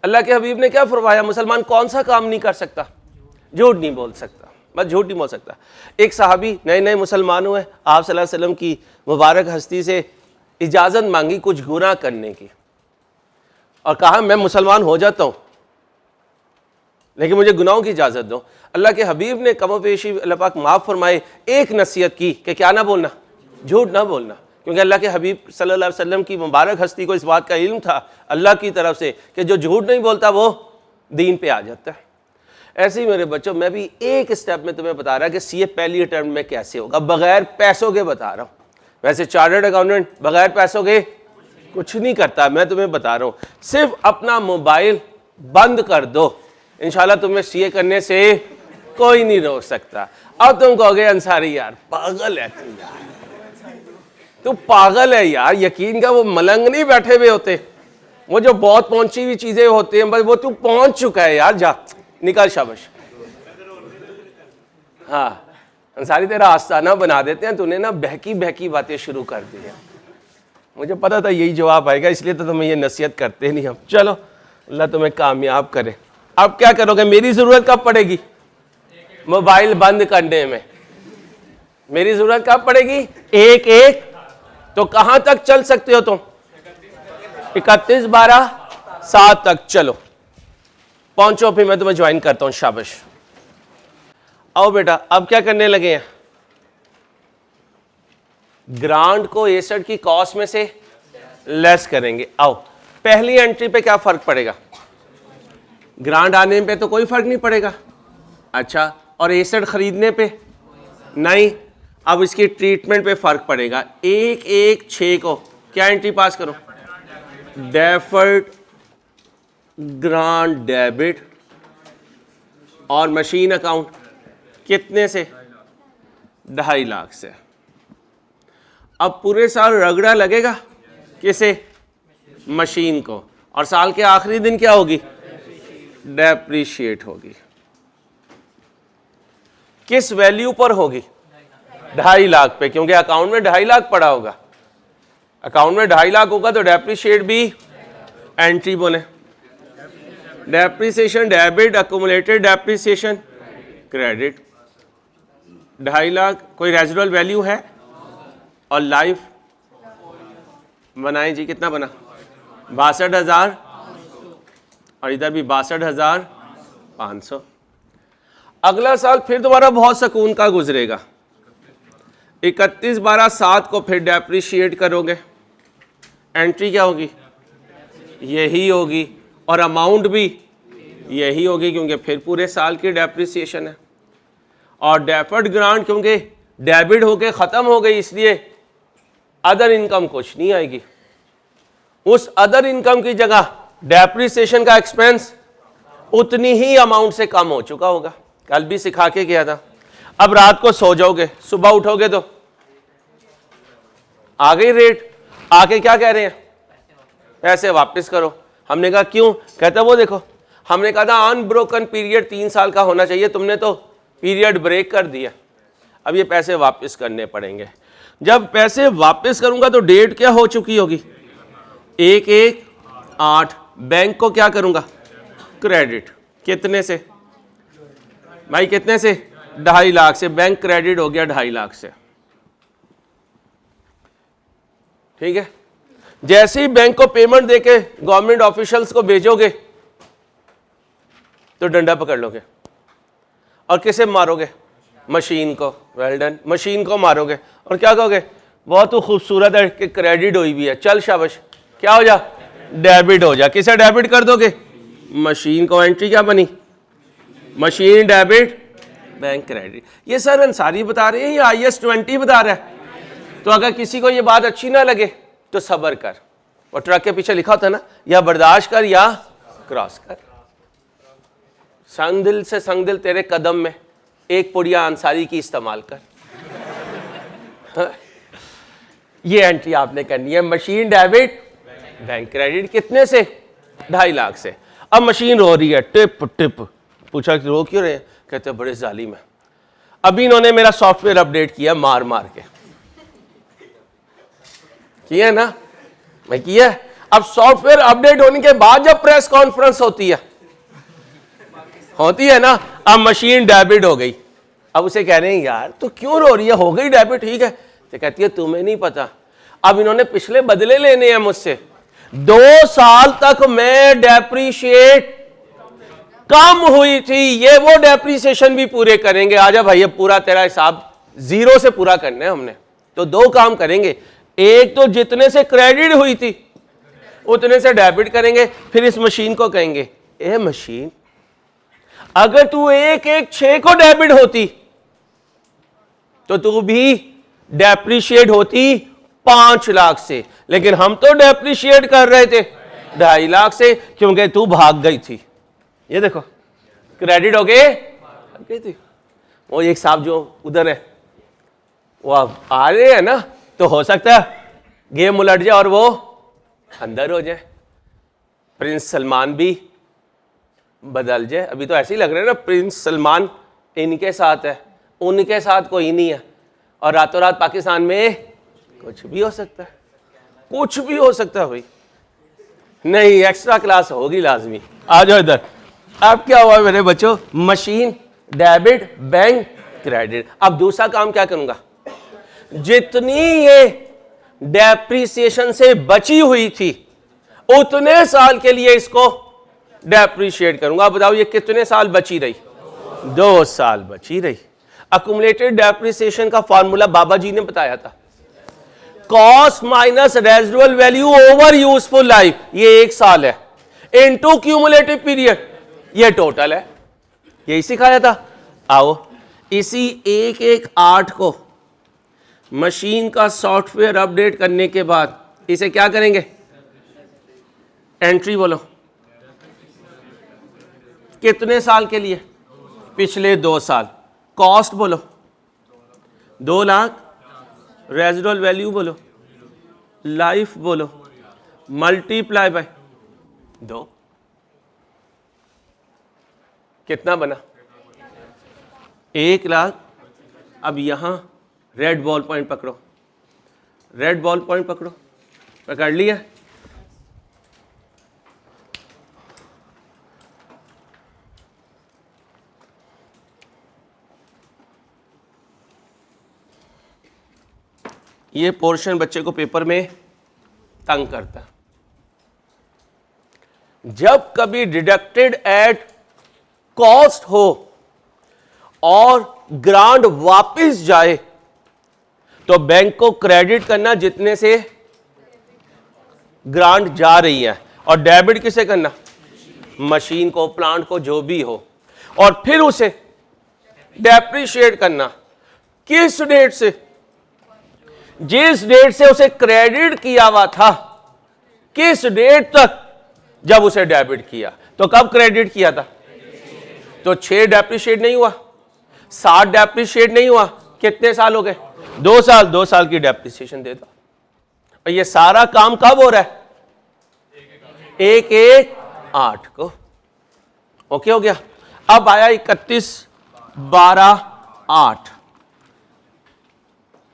अल्लाह के हबीब ने क्या फरमाया? मुसलमान कौन सा काम नहीं कर सकता? झूठ नहीं बोल सकता, बस झूठ नहीं बोल सकता। एक सहाबी नए नए मुसलमान हुए, आप सल्लल्लाहु अलैहि वसल्लम की मुबारक हस्ती से इजाज़त मांगी कुछ गुनाह करने की और कहा मैं मुसलमान हो जाता हूँ लेकिन मुझे गुनाहों की इजाज़त दो। अल्लाह के हबीब ने कमो पेशी अल्लाह पाक माफ़ फरमाए एक नसीहत की कि क्या ना बोलना, झूठ ना बोलना, क्योंकि अल्लाह के हबीब सल्लल्लाहु अलैहि वसल्लम की मुबारक हस्ती को इस बात का इल्म था अल्लाह की तरफ से कि जो झूठ नहीं बोलता वो दीन पे आ जाता है। ऐसे ही मेरे बच्चों मैं भी 1 स्टेप में तुम्हें बता रहा कि सीए पहली अटेम्प्ट में कैसे होगा, बगैर पैसों के बता रहा हूँ। वैसे चार्टर्ड अकाउंटेंट बगैर पैसों के कुछ नहीं करता, मैं तुम्हें बता रहा हूँ। सिर्फ अपना मोबाइल बंद कर दो, इंशाल्लाह तुम्हें सीए करने से कोई नहीं रोक सकता। अब तुम कहोगे अंसारी यार पागल है तू, यार तू पागल है यार, यकीन का वो मलंग नहीं बैठे हुए होते, वो जो बहुत पहुंची हुई चीजें होती हैं, बस वो तू पहुंच चुका है यार, जा निकल शाबाश। हाँ अंसारी तेरा आस्ताना बना देते हैं, तूने ना बहकी बहकी बातें शुरू कर दी हैं। मुझे पता था यही जवाब आएगा, इसलिए तो तुम्हें ये नसीहत करते नहीं हम। चलो अल्लाह तुम्हें कामयाब करे। अब क्या करोगे? मेरी ज़रूरत कब पड़ेगी? मोबाइल बंद करने में मेरी ज़रूरत कब पड़ेगी? 1-1 तो कहां तक चल सकते हो तुम? 31-12-7 तक चलो पहुंचो, फिर मैं तुम्हें ज्वाइन करता हूं। शाबाश, आओ बेटा। अब क्या करने लगे हैं? ग्रांट को एसेट की कॉस्ट में से लेस करेंगे। आओ, पहली एंट्री पे क्या फर्क पड़ेगा? ग्रांट आने पे तो कोई फर्क नहीं पड़ेगा। अच्छा, और एसेट खरीदने पे नहीं। अब इसकी ट्रीटमेंट पे फर्क पड़ेगा। 1-1-6 को क्या एंट्री पास करो? डेफर्ड ग्रांट डेबिट और मशीन अकाउंट कितने से? 2.5 लाख से। अब पूरे साल रगड़ा लगेगा किसे? मशीन को। और साल के आखिरी दिन क्या होगी? डेप्रीशिएट होगी। किस वैल्यू पर होगी? 2.5 लाख पे, क्योंकि अकाउंट में 2.5 लाख पड़ा होगा। अकाउंट में 2.5 लाख होगा तो डेप्रीशिएट भी एंट्री बोले। Depreciation debit, accumulated depreciation credit. 2.5 lakh कोई रेजिडुअल वैल्यू है? और लाइफ बनाए जी, कितना बना? 62,000 और इधर भी 62,500। अगला साल फिर दोबारा बहुत सुकून का गुजरेगा। 31-12-7 को फिर डेप्रीशिएट करोगे, एंट्री क्या होगी? यही होगी और अमाउंट भी यही होगी, क्योंकि फिर पूरे साल की डेप्रीसिएशन है। और डेफर्ड ग्रांट क्योंकि डेबिट होके ख़त्म हो गई, इसलिए अदर इनकम कुछ नहीं आएगी। उस अदर इनकम की जगह डेप्रीसिएशन का एक्सपेंस उतनी ही अमाउंट से कम हो चुका होगा। कल भी सिखा के गया था। अब रात को सो जाओगे, सुबह उठोगे तो आ गई रेट। आके क्या कह रहे हैं? पैसे वापस करो। हमने कहा क्यों? कहता वो देखो, हमने कहा था अनब्रोकन पीरियड 3 साल का होना चाहिए, तुमने तो पीरियड ब्रेक कर दिया, अब ये पैसे वापस करने पड़ेंगे। जब पैसे वापस करूंगा तो डेट क्या हो चुकी होगी? 1-1-8। बैंक को क्या करूंगा? क्रेडिट। कितने से भाई? कितने से? 2.5 लाख से। बैंक क्रेडिट हो गया 2.5 लाख से। ठीक है। जैसे ही बैंक को पेमेंट देके गवर्नमेंट ऑफिशियल्स को भेजोगे तो डंडा पकड़ लोगे और किसे मारोगे? मशीन को। Well done. मशीन को मारोगे और क्या कहोगे? बहुत खूबसूरत है कि क्रेडिट हुई भी है, चल शाबाश, क्या हो जा? डेबिट हो जा। किसे डेबिट कर दोगे? मशीन को। एंट्री क्या बनी? Machine debit, bank credit. ये सर अंसारी बता रहे हैं या IS 20 बता रहा है? तो अगर किसी को ये बात अच्छी ना लगे तो सब्र कर, और ट्रक के पीछे लिखा होता है ना, या बर्दाश्त कर या क्रॉस कर। संग दिल तेरे कदम में, एक पुड़िया अंसारी की इस्तेमाल कर। ये एंट्री आपने करनी है, मशीन डेबिट बैंक क्रेडिट। कितने से? 2.5 लाख से। अब मशीन रो रही है, टिप टिप। पूछा कि रो क्यों रहे हैं? कहते हैं बड़े जालिम है, अभी इन्होंने मेरा सॉफ्टवेयर अपडेट किया मार मार के। किया ना, मैं किया। अब सॉफ्टवेयर अपडेट होने के बाद जब प्रेस कॉन्फ्रेंस होती है ना, अब मशीन डेबिट हो गई। अब उसे कह रहे हैं यार तू क्यों रो रही है, हो गई डेबिट, ठीक है। तो कहती है तुम्हें नहीं पता, अब इन्होंने पिछले बदले लेने हैं मुझसे। 2 साल तक मैं डेप्रीशिएट कम हुई थी, ये वो डेप्रीसिएशन भी पूरे करेंगे। आजा भाई, अब पूरा तेरा हिसाब 0 से पूरा करना है हमने। तो 2 काम करेंगे, एक तो जितने से क्रेडिट हुई थी उतने से डेबिट करेंगे, फिर इस मशीन को कहेंगे ए मशीन, अगर तू 116 को डेबिट होती तो तू भी डेप्रीशिएट होती 5 लाख से, लेकिन हम तो डेप्रीशिएट कर रहे थे 2.5 लाख से, क्योंकि तू भाग गई थी। ये देखो क्रेडिट हो गए थी। वो एक साहब जो उधर है वो आ रहे हैं ना, तो हो सकता है गेम उलट जाए और वो अंदर हो जाए, प्रिंस सलमान भी बदल जाए। अभी तो ऐसे ही लग रहा है ना, प्रिंस सलमान इनके साथ है, उनके साथ कोई नहीं है, और रातों रात पाकिस्तान में कुछ भी हो सकता है, कुछ भी हो सकता है भाई। नहीं, एक्स्ट्रा क्लास होगी लाजमी। आ जाओ इधर। अब क्या हुआ मेरे बच्चों, मशीन डेबिट बैंक क्रेडिट। अब दूसरा काम क्या करूंगा, जितनी ये डेप्रीसिएशन से बची हुई थी उतने साल के लिए इसको डेप्रीशिएट करूंगा। अब बताओ ये कितने साल बची रही? 2 साल बची रही। अक्यूमुलेटेड डेप्रीसिएशन का फॉर्मूला बाबा जी ने बताया था, cost minus residual value over useful life, ये 1 साल है, इनटू क्यूमुलेटिव पीरियड, ये टोटल है। यही सिखाया था। आओ इसी 118 को मशीन का सॉफ्टवेयर अपडेट करने के बाद इसे क्या करेंगे, एंट्री बोलो कितने साल के लिए? पिछले 2 साल। कॉस्ट बोलो 2 लाख, रेजिडुअल वैल्यू बोलो, लाइफ बोलो, मल्टीप्लाई बाय 2, कितना बना? 1 लाख। अब यहां रेड बॉल पॉइंट पकड़ो, रेड बॉल पॉइंट पकड़ो, पकड़ लिया। ये पोर्शन बच्चे को पेपर में तंग करता है। जब कभी डिडक्टेड एट कॉस्ट हो और ग्रांट वापस जाए तो बैंक को क्रेडिट करना जितने से ग्रांट जा रही है, और डेबिट किसे करना? मशीन को, प्लांट को, जो भी हो, और फिर उसे डेप्रीशिएट करना किस डेट से? जिस डेट से उसे क्रेडिट किया हुआ था, किस डेट तक? जब उसे डेबिट किया। तो कब क्रेडिट किया था? तो 6 डेप्रीशिएट नहीं हुआ, 7 डेप्रीशिएट नहीं हुआ, कितने साल हो गए? 2 साल। 2 साल की डेप्रीसिएशन दे दो। और ये सारा काम कब हो रहा है? 118 को। ओके हो गया। अब आया 31/12/8।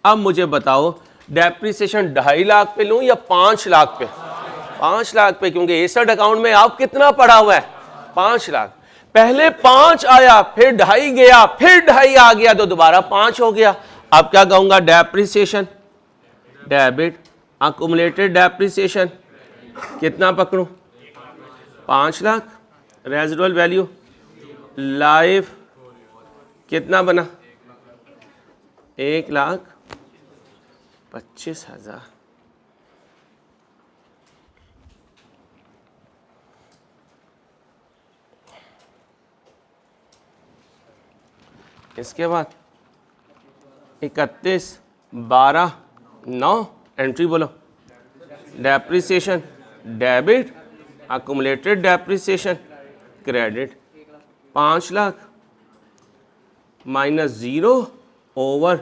अब मुझे बताओ डेप्रीसिएशन 2.5 लाख पे लूं या 5 लाख पे? 5 लाख पे, क्योंकि एसेट अकाउंट में आप कितना पड़ा हुआ है? 5 लाख। पहले 5 आया, फिर 2.5 गया, फिर 2.5 आ गया, तो दोबारा 5 हो गया। अब क्या कहूंगा? डेप्रीसिएशन डेबिट, अक्यूमुलेटेड डेप्रीसिएशन कितना पकड़ूं? 5 लाख, रेजिडुअल वैल्यू, लाइफ कितना बना? 1,25,000। इसके बाद 31/12/9 एंट्री बोलो, depreciation debit, accumulated depreciation credit. 5 lakh minus 0 over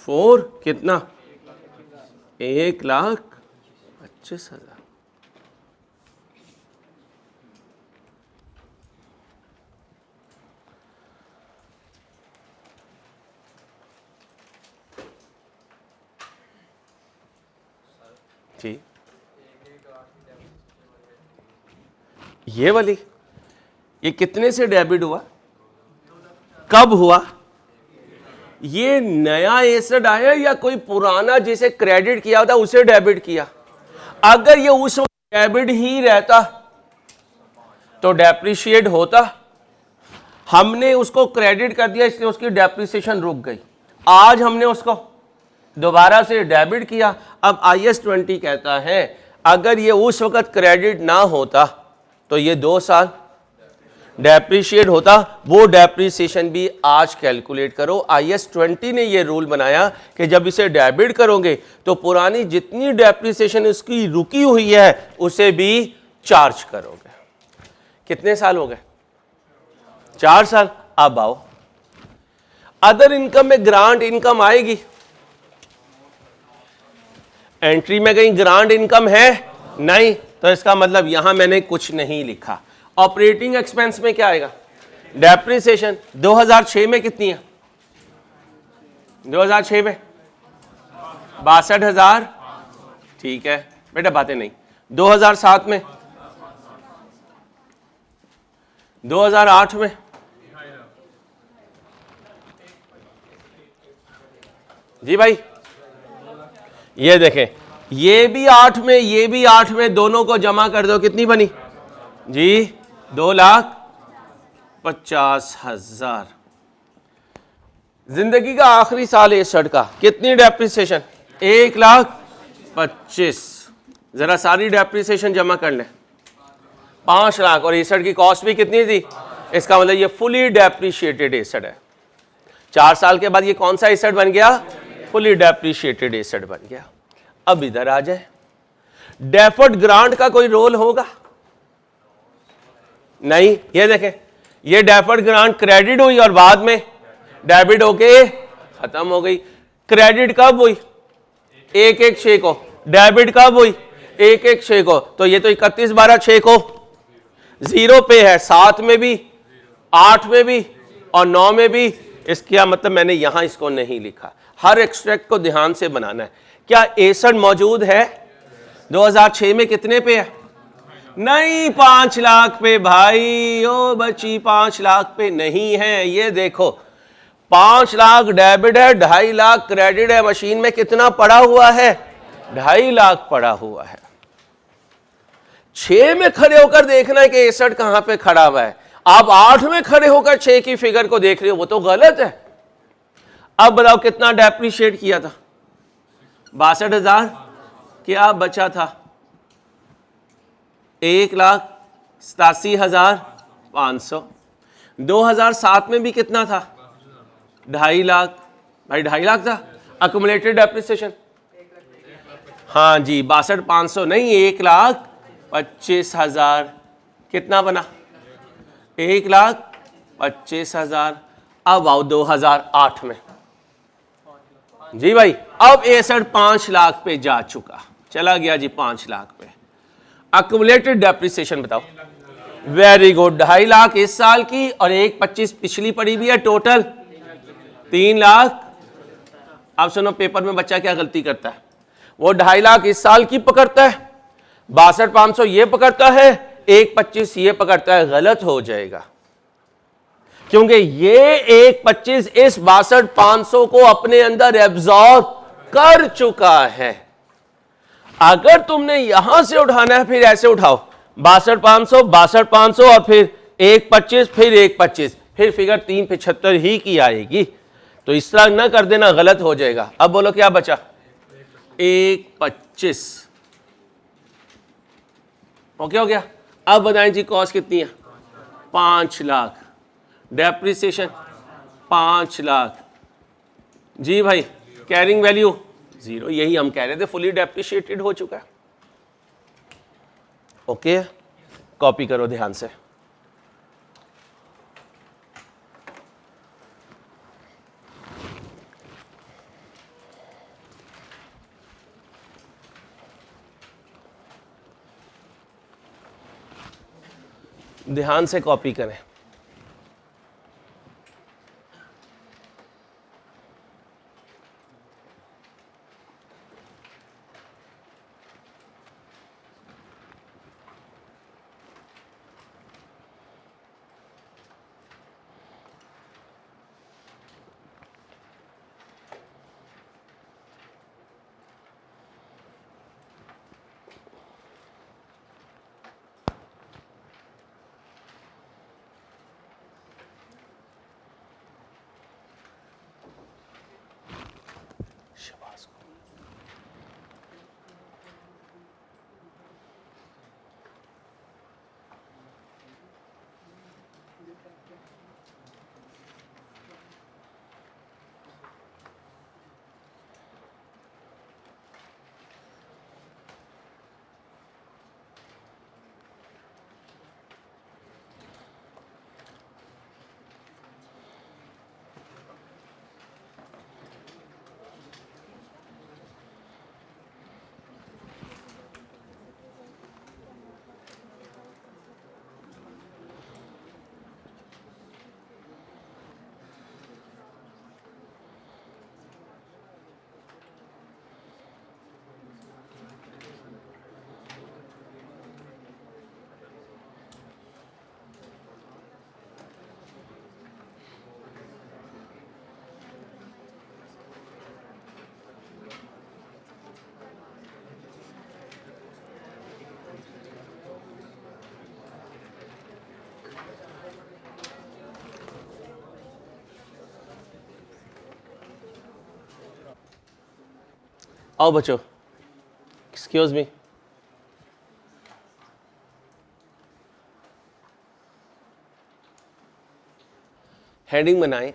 4 कितना? 1,25,000। जी ये वाली, ये कितने से डेबिट हुआ, कब हुआ? ये नया एसेट आया या कोई पुराना जिसे क्रेडिट किया था उसे डेबिट किया? अगर ये उस वक्त डेबिट ही रहता तो डेप्रिशिएट होता, हमने उसको क्रेडिट कर दिया इसलिए उसकी डेप्रिसिएशन रुक गई। आज हमने उसको दोबारा से डेबिट किया। अब IAS 20 कहता है अगर ये उस वक्त क्रेडिट ना होता तो ये 2 साल डेप्रिशिएट होता, वो डेप्रिसिएशन भी आज कैलकुलेट करो। IAS 20 ने ये रूल बनाया कि जब इसे डेबिट करोगे तो पुरानी जितनी डेप्रिसिएशन उसकी रुकी हुई है उसे भी चार्ज करोगे। कितने साल हो गए? 4 साल। अब आओ, अदर इनकम में ग्रांट इनकम आएगी। एंट्री में कहीं ग्रांट इनकम है नहीं, तो इसका मतलब यहां मैंने कुछ नहीं लिखा। ऑपरेटिंग एक्सपेंस में क्या आएगा? डेप्रिसिएशन। 2006 में कितनी है? 2006 में 62,000। ठीक है बेटा, बातें नहीं। 2007 में, 2008 में, जी भाई ये देखें, ये भी 8 में, ये भी 8 में, दोनों को जमा कर दो, कितनी बनी जी? 2,50,000। जिंदगी का आखिरी साल एसेट का, कितनी डेप्रिसिएशन? 1,25,000। जरा सारी डेप्रिसिएशन जमा कर लें, 5 लाख। और एसेट की कॉस्ट भी कितनी थी? इसका मतलब ये फुली डेप्रिशिएटेड एसेट है। 4 साल के बाद ये कौन सा एसेट बन गया? फुली डेप्रिशिएटेड एसेट बन गया। अब इधर आ जाए, डेफर्ड ग्रांट का कोई रोल होगा? नहीं। ये देखें, ये डेफर्ड ग्रांट क्रेडिट हुई और बाद में डेबिट होके खत्म हो गई। क्रेडिट कब हुई? 1/1/6 को। डेबिट कब हुई? 1/1/6 को। तो ये तो 31/12/6 को 0 पे है, 7 में भी, 8 में भी और 9 में भी। इसका मतलब मैंने यहां इसको नहीं लिखा। हर एक्सट्रैक्ट को ध्यान से बनाना है। क्या एसेट मौजूद है? 2006 में कितने पे है? नहीं, 5 लाख पे भाई। ओ बच्ची, 5 लाख पे नहीं है। ये देखो, 5 लाख डेबिट है, 2.5 लाख क्रेडिट है। मशीन में कितना पड़ा हुआ है? 2.5 लाख पड़ा हुआ है। 6 में खड़े होकर देखना है कि एसेट कहां पे खड़ा हुआ है। आप 8 में खड़े होकर 6 की फिगर को देख रहे हो, वो तो गलत है। अब बताओ कितना डेप्रिशिएट किया था? 62,000। क्या बचा था? 1,87,500। 2007 में भी कितना था? 2.5 लाख। भाई 2.5 लाख था। अक्यूमुलेटेड डेप्रिसिएशन, हाँ जी, 62,500 नहीं, 1,25,000। कितना बना? 1,25,000। अब आओ 2008 में जी भाई, अब एसेट 5 लाख पे जा चुका, चला गया जी 5 लाख पे। अक्यूमुलेटेड डेप्रिसिएशन बताओ। वेरी गुड, 2.5 लाख इस साल की और 1,25,000 पिछली पड़ी भी है, टोटल 3 लाख। अब सुनो, पेपर में बच्चा क्या गलती करता है, वो 2.5 लाख इस साल की पकड़ता है, 62,500 ये पकड़ता है, 1,25,000 ये पकड़ता है। गलत हो जाएगा, क्योंकि ये 1,25,000 इस 62,500 को अपने अंदर एब्जॉर्ब कर चुका है। अगर तुमने यहां से उठाना है, फिर ऐसे उठाओ, 62,500, 62,500 और फिर 1,25,000, फिर 1,25,000, फिर फिगर 3,75,000 ही की आएगी। तो इस तरह ना कर देना, गलत हो जाएगा। अब बोलो क्या बचा? 1,25,000। ओके हो गया। अब बताएं जी कॉस्ट कितनी है? 5 लाख। डेप्रिसिएशन 5 लाख जी भाई। कैरिंग वैल्यू 0, यही हम कह रहे थे, फुली डेप्रिशिएटेड हो चुका है। ओके, कॉपी करो ध्यान से। ध्यान से कॉपी करें। आओ बच्चों, एक्सक्यूज मी। हेडिंग बनाएं।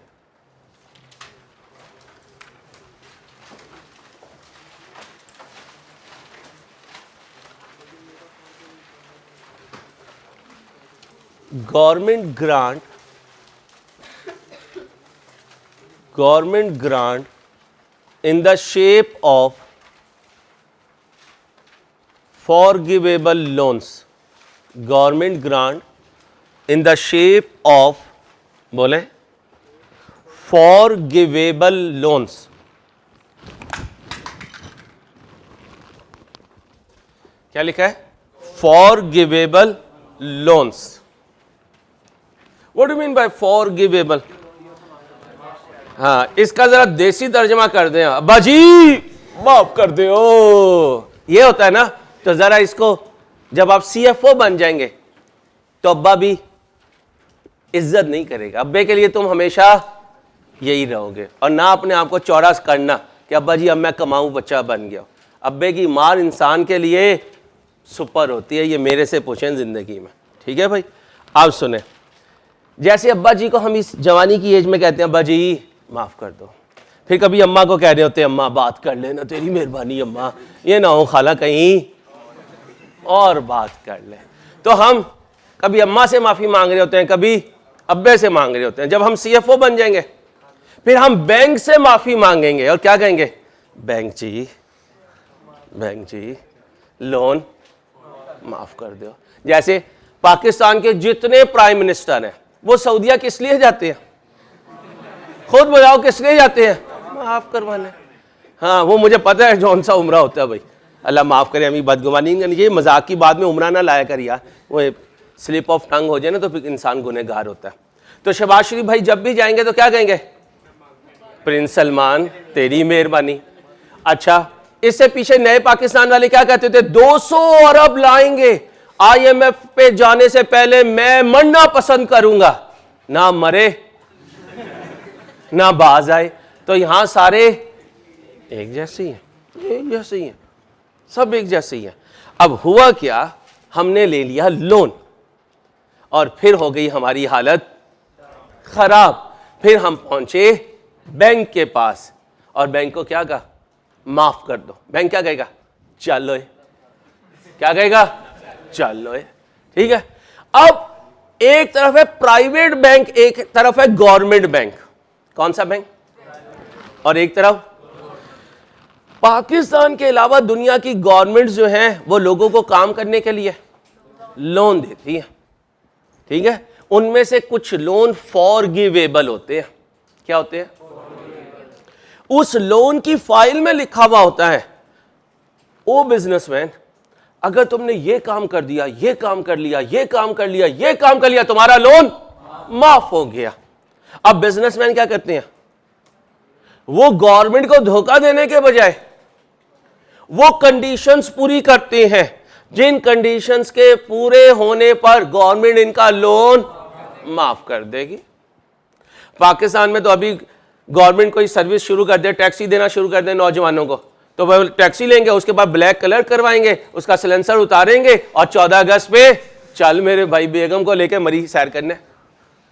Government grant in the shape of forgivable loans, government grant in the shape of, बोले, forgivable loans। क्या लिखा है? forgivable loans। what do you mean by forgivable? हाँ, इसका जरा देसी तर्जमा कर दें। अब्बा जी माफ कर दे ओ, ये होता है ना। तो जरा इसको, जब आप CFO बन जाएंगे तो अब्बा भी इज्जत नहीं करेगा। अब्बे के लिए तुम हमेशा यही रहोगे, और ना अपने आप को चौड़ा करना कि अब्बा जी अब मैं कमाऊं, बच्चा बन गया। अब्बे की मार इंसान के लिए सुपर होती है, ये मेरे से पूछें जिंदगी में। ठीक है भाई, आप सुने। जैसे अब्बा जी को हम इस जवानी की एज में कहते हैं अब्बा जी माफ कर दो, फिर कभी अम्मा को कह रहे होते हैं अम्मा बात कर लेना, तेरी मेहरबानी अम्मा, ये ना हो खाला कहीं और बात कर ले। तो हम कभी अम्मा से माफी मांग रहे होते हैं, कभी अब्बे से मांग रहे होते हैं। जब हम CFO बन जाएंगे फिर हम बैंक से माफी मांगेंगे और क्या कहेंगे? बैंक जी लोन माफ कर दो। जैसे पाकिस्तान के जितने प्राइम मिनिस्टर हैं वो सऊदीया किस लिए जाते हैं? खुद बताओ किस लिए जाते हैं? माफ करवाने। हाँ, वो मुझे पता है कौन सा उम्रा होता है भाई, अल्लाह माफ करे, हमें बदगुमानी नहीं, ये मजाक की बात में उम्रा ना लाया कर यार, वो स्लिप ऑफ टंग हो जाए ना तो फिर इंसान गुनहगार होता है। तो शहबाज शरीफ भाई जब भी जाएंगे तो क्या कहेंगे? प्रिंस सलमान तेरी मेहरबानी। अच्छा, इससे पीछे नए पाकिस्तान वाले क्या कहते थे? 200 अरब लाएंगे, IMF पे जाने से पहले मैं मरना पसंद करूंगा, ना मरे ना बाज आए। तो यहां सारे एक जैसे ही हैं, एक जैसे ही हैं, सब एक जैसे ही हैं। अब हुआ क्या, हमने ले लिया लोन और फिर हो गई हमारी हालत खराब। फिर हम पहुंचे बैंक के पास और बैंक को क्या कहा? माफ कर दो। बैंक क्या कहेगा? चलो, क्या कहेगा? चलो ठीक है। अब एक तरफ है प्राइवेट बैंक, एक तरफ है गवर्नमेंट बैंक। कौन सा बैंक? और एक तरफ पाकिस्तान के अलावा दुनिया की गवर्नमेंट जो है वो लोगों को काम करने के लिए लोन देती है, ठीक है। उनमें से कुछ लोन फॉरगिवेबल होते हैं। क्या होते हैं? उस लोन की फाइल में लिखा हुआ होता है, ओ बिजनेसमैन, अगर तुमने ये काम कर दिया, ये काम कर लिया, ये काम कर लिया, ये काम कर लिया, तुम्हारा लोन माफ हो गया। अब बिजनेसमैन क्या करते हैं? वो गवर्नमेंट को धोखा देने के बजाय वो कंडीशंस पूरी करते हैं, जिन कंडीशंस के पूरे होने पर गवर्नमेंट इनका लोन माफ कर देगी। पाकिस्तान में तो अभी गवर्नमेंट कोई सर्विस शुरू कर दे, टैक्सी देना शुरू कर दे नौजवानों को, तो वह टैक्सी लेंगे, उसके बाद ब्लैक कलर करवाएंगे, उसका सिलेंसर उतारेंगे और 14 अगस्त पे चल मेरे भाई बेगम को लेके मरी सैर करने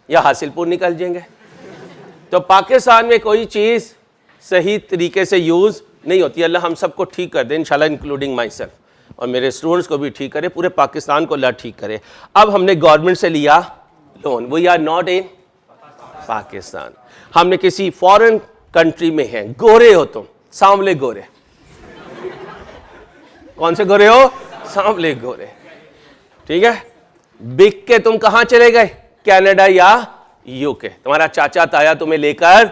या हासिलपुर निकल जाएंगे। तो पाकिस्तान में कोई चीज़ सही तरीके से यूज़ नहीं होती। अल्लाह हम सबको ठीक कर दे इंशाल्लाह, इंक्लूडिंग माई सेल्फ, और मेरे स्टूडेंट्स को भी ठीक करे, पूरे पाकिस्तान को अल्लाह ठीक करे। अब हमने गवर्नमेंट से लिया loan, we are not in Pakistan, हमने किसी फॉरेन कंट्री में है। गोरे हो तुम, सांवले गोरे। कौन से गोरे हो? सांवले गोरे, ठीक है। बिक के तुम कहां चले गए? कनाडा या यूके। तुम्हारा चाचा ताया तुम्हें लेकर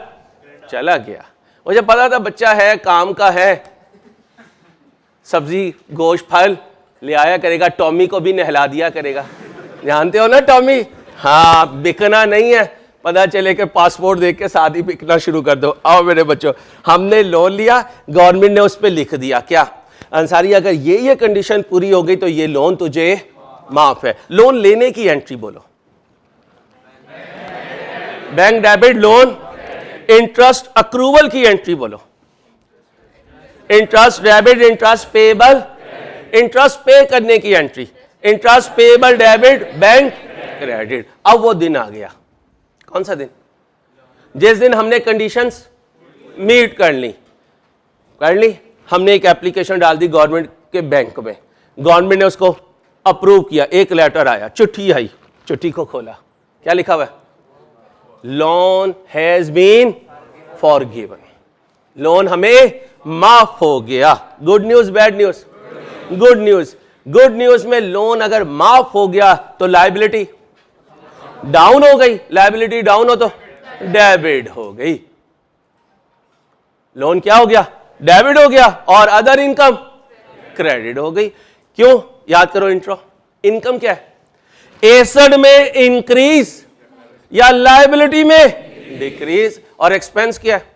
चला गया। मुझे पता था बच्चा है, काम का है, सब्जी गोश्त फल ले आया करेगा, टॉमी को भी नहला दिया करेगा। जानते हो ना टॉमी? हाँ, बिकना नहीं है, पता चले कि पासपोर्ट देख के शादी बिकना शुरू कर दो। आओ मेरे बच्चों, हमने लोन लिया, गवर्नमेंट ने उस पर लिख दिया क्या? अंसारी, अगर ये कंडीशन पूरी हो गई तो ये लोन तुझे माफ है। लोन लेने की एंट्री बोलो। Bank debit loan. Interest accrual की एंट्री बोलो। Interest debit, interest payable, interest पे करने की entry. Interest payable debit, bank credit. अब वो दिन आ गया। कौन सा दिन? जिस दिन हमने कंडीशंस मीट कर ली, हमने एक एप्लीकेशन डाल दी गवर्नमेंट के बैंक में, गवर्नमेंट ने उसको अप्रूव किया, एक लेटर आया, चिट्ठी आई, चिट्ठी को खोला, क्या लिखा हुआ है? Loan has been forgiven, loan हमें माफ हो गया। Good news, bad news? Good news. Good news में लोन अगर माफ हो गया तो लायबिलिटी डाउन हो गई, लायबिलिटी डाउन हो तो डेबिट हो गई। लोन क्या हो गया? डेबिट हो गया, और अदर इनकम क्रेडिट हो गई। क्यों? याद करो इंट्रो। इनकम क्या है? एसेट में इंक्रीज या लायबिलिटी में डिक्रीज, और एक्सपेंस क्या है?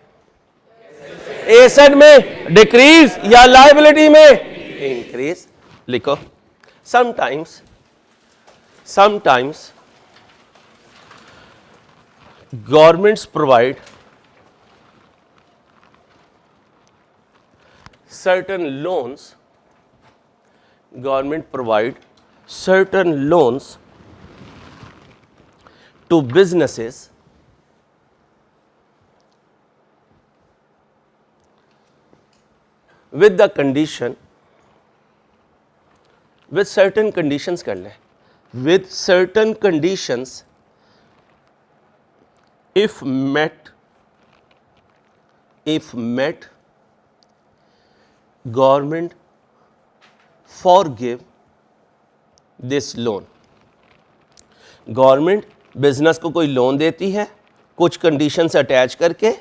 एसेट में डिक्रीज या लायबिलिटी में इंक्रीज। लिखो, sometimes governments provide certain loans, government provide certain loans to businesses with the condition, with certain conditions कर लें, with certain conditions if met, government forgive this loan। Government business को कोई लोन देती है कुछ कंडीशंस अटैच करके,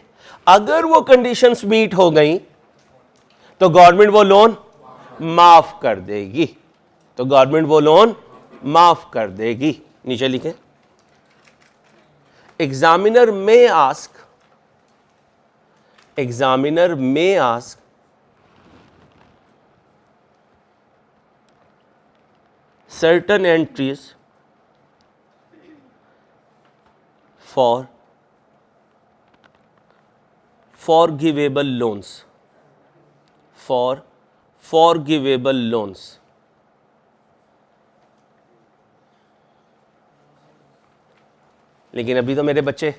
अगर वो कंडीशंस मीट हो गई तो गवर्नमेंट वो लोन माफ कर देगी, तो गवर्नमेंट वो लोन माफ कर देगी। नीचे लिखे, examiner may ask certain entries for forgivable loans, लेकिन अभी तो मेरे बच्चे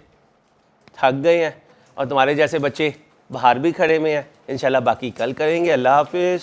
थक गए हैं और तुम्हारे जैसे बच्चे बाहर भी खड़े में हैं। इंशाल्लाह बाकी कल करेंगे। अल्लाह हाफिज़।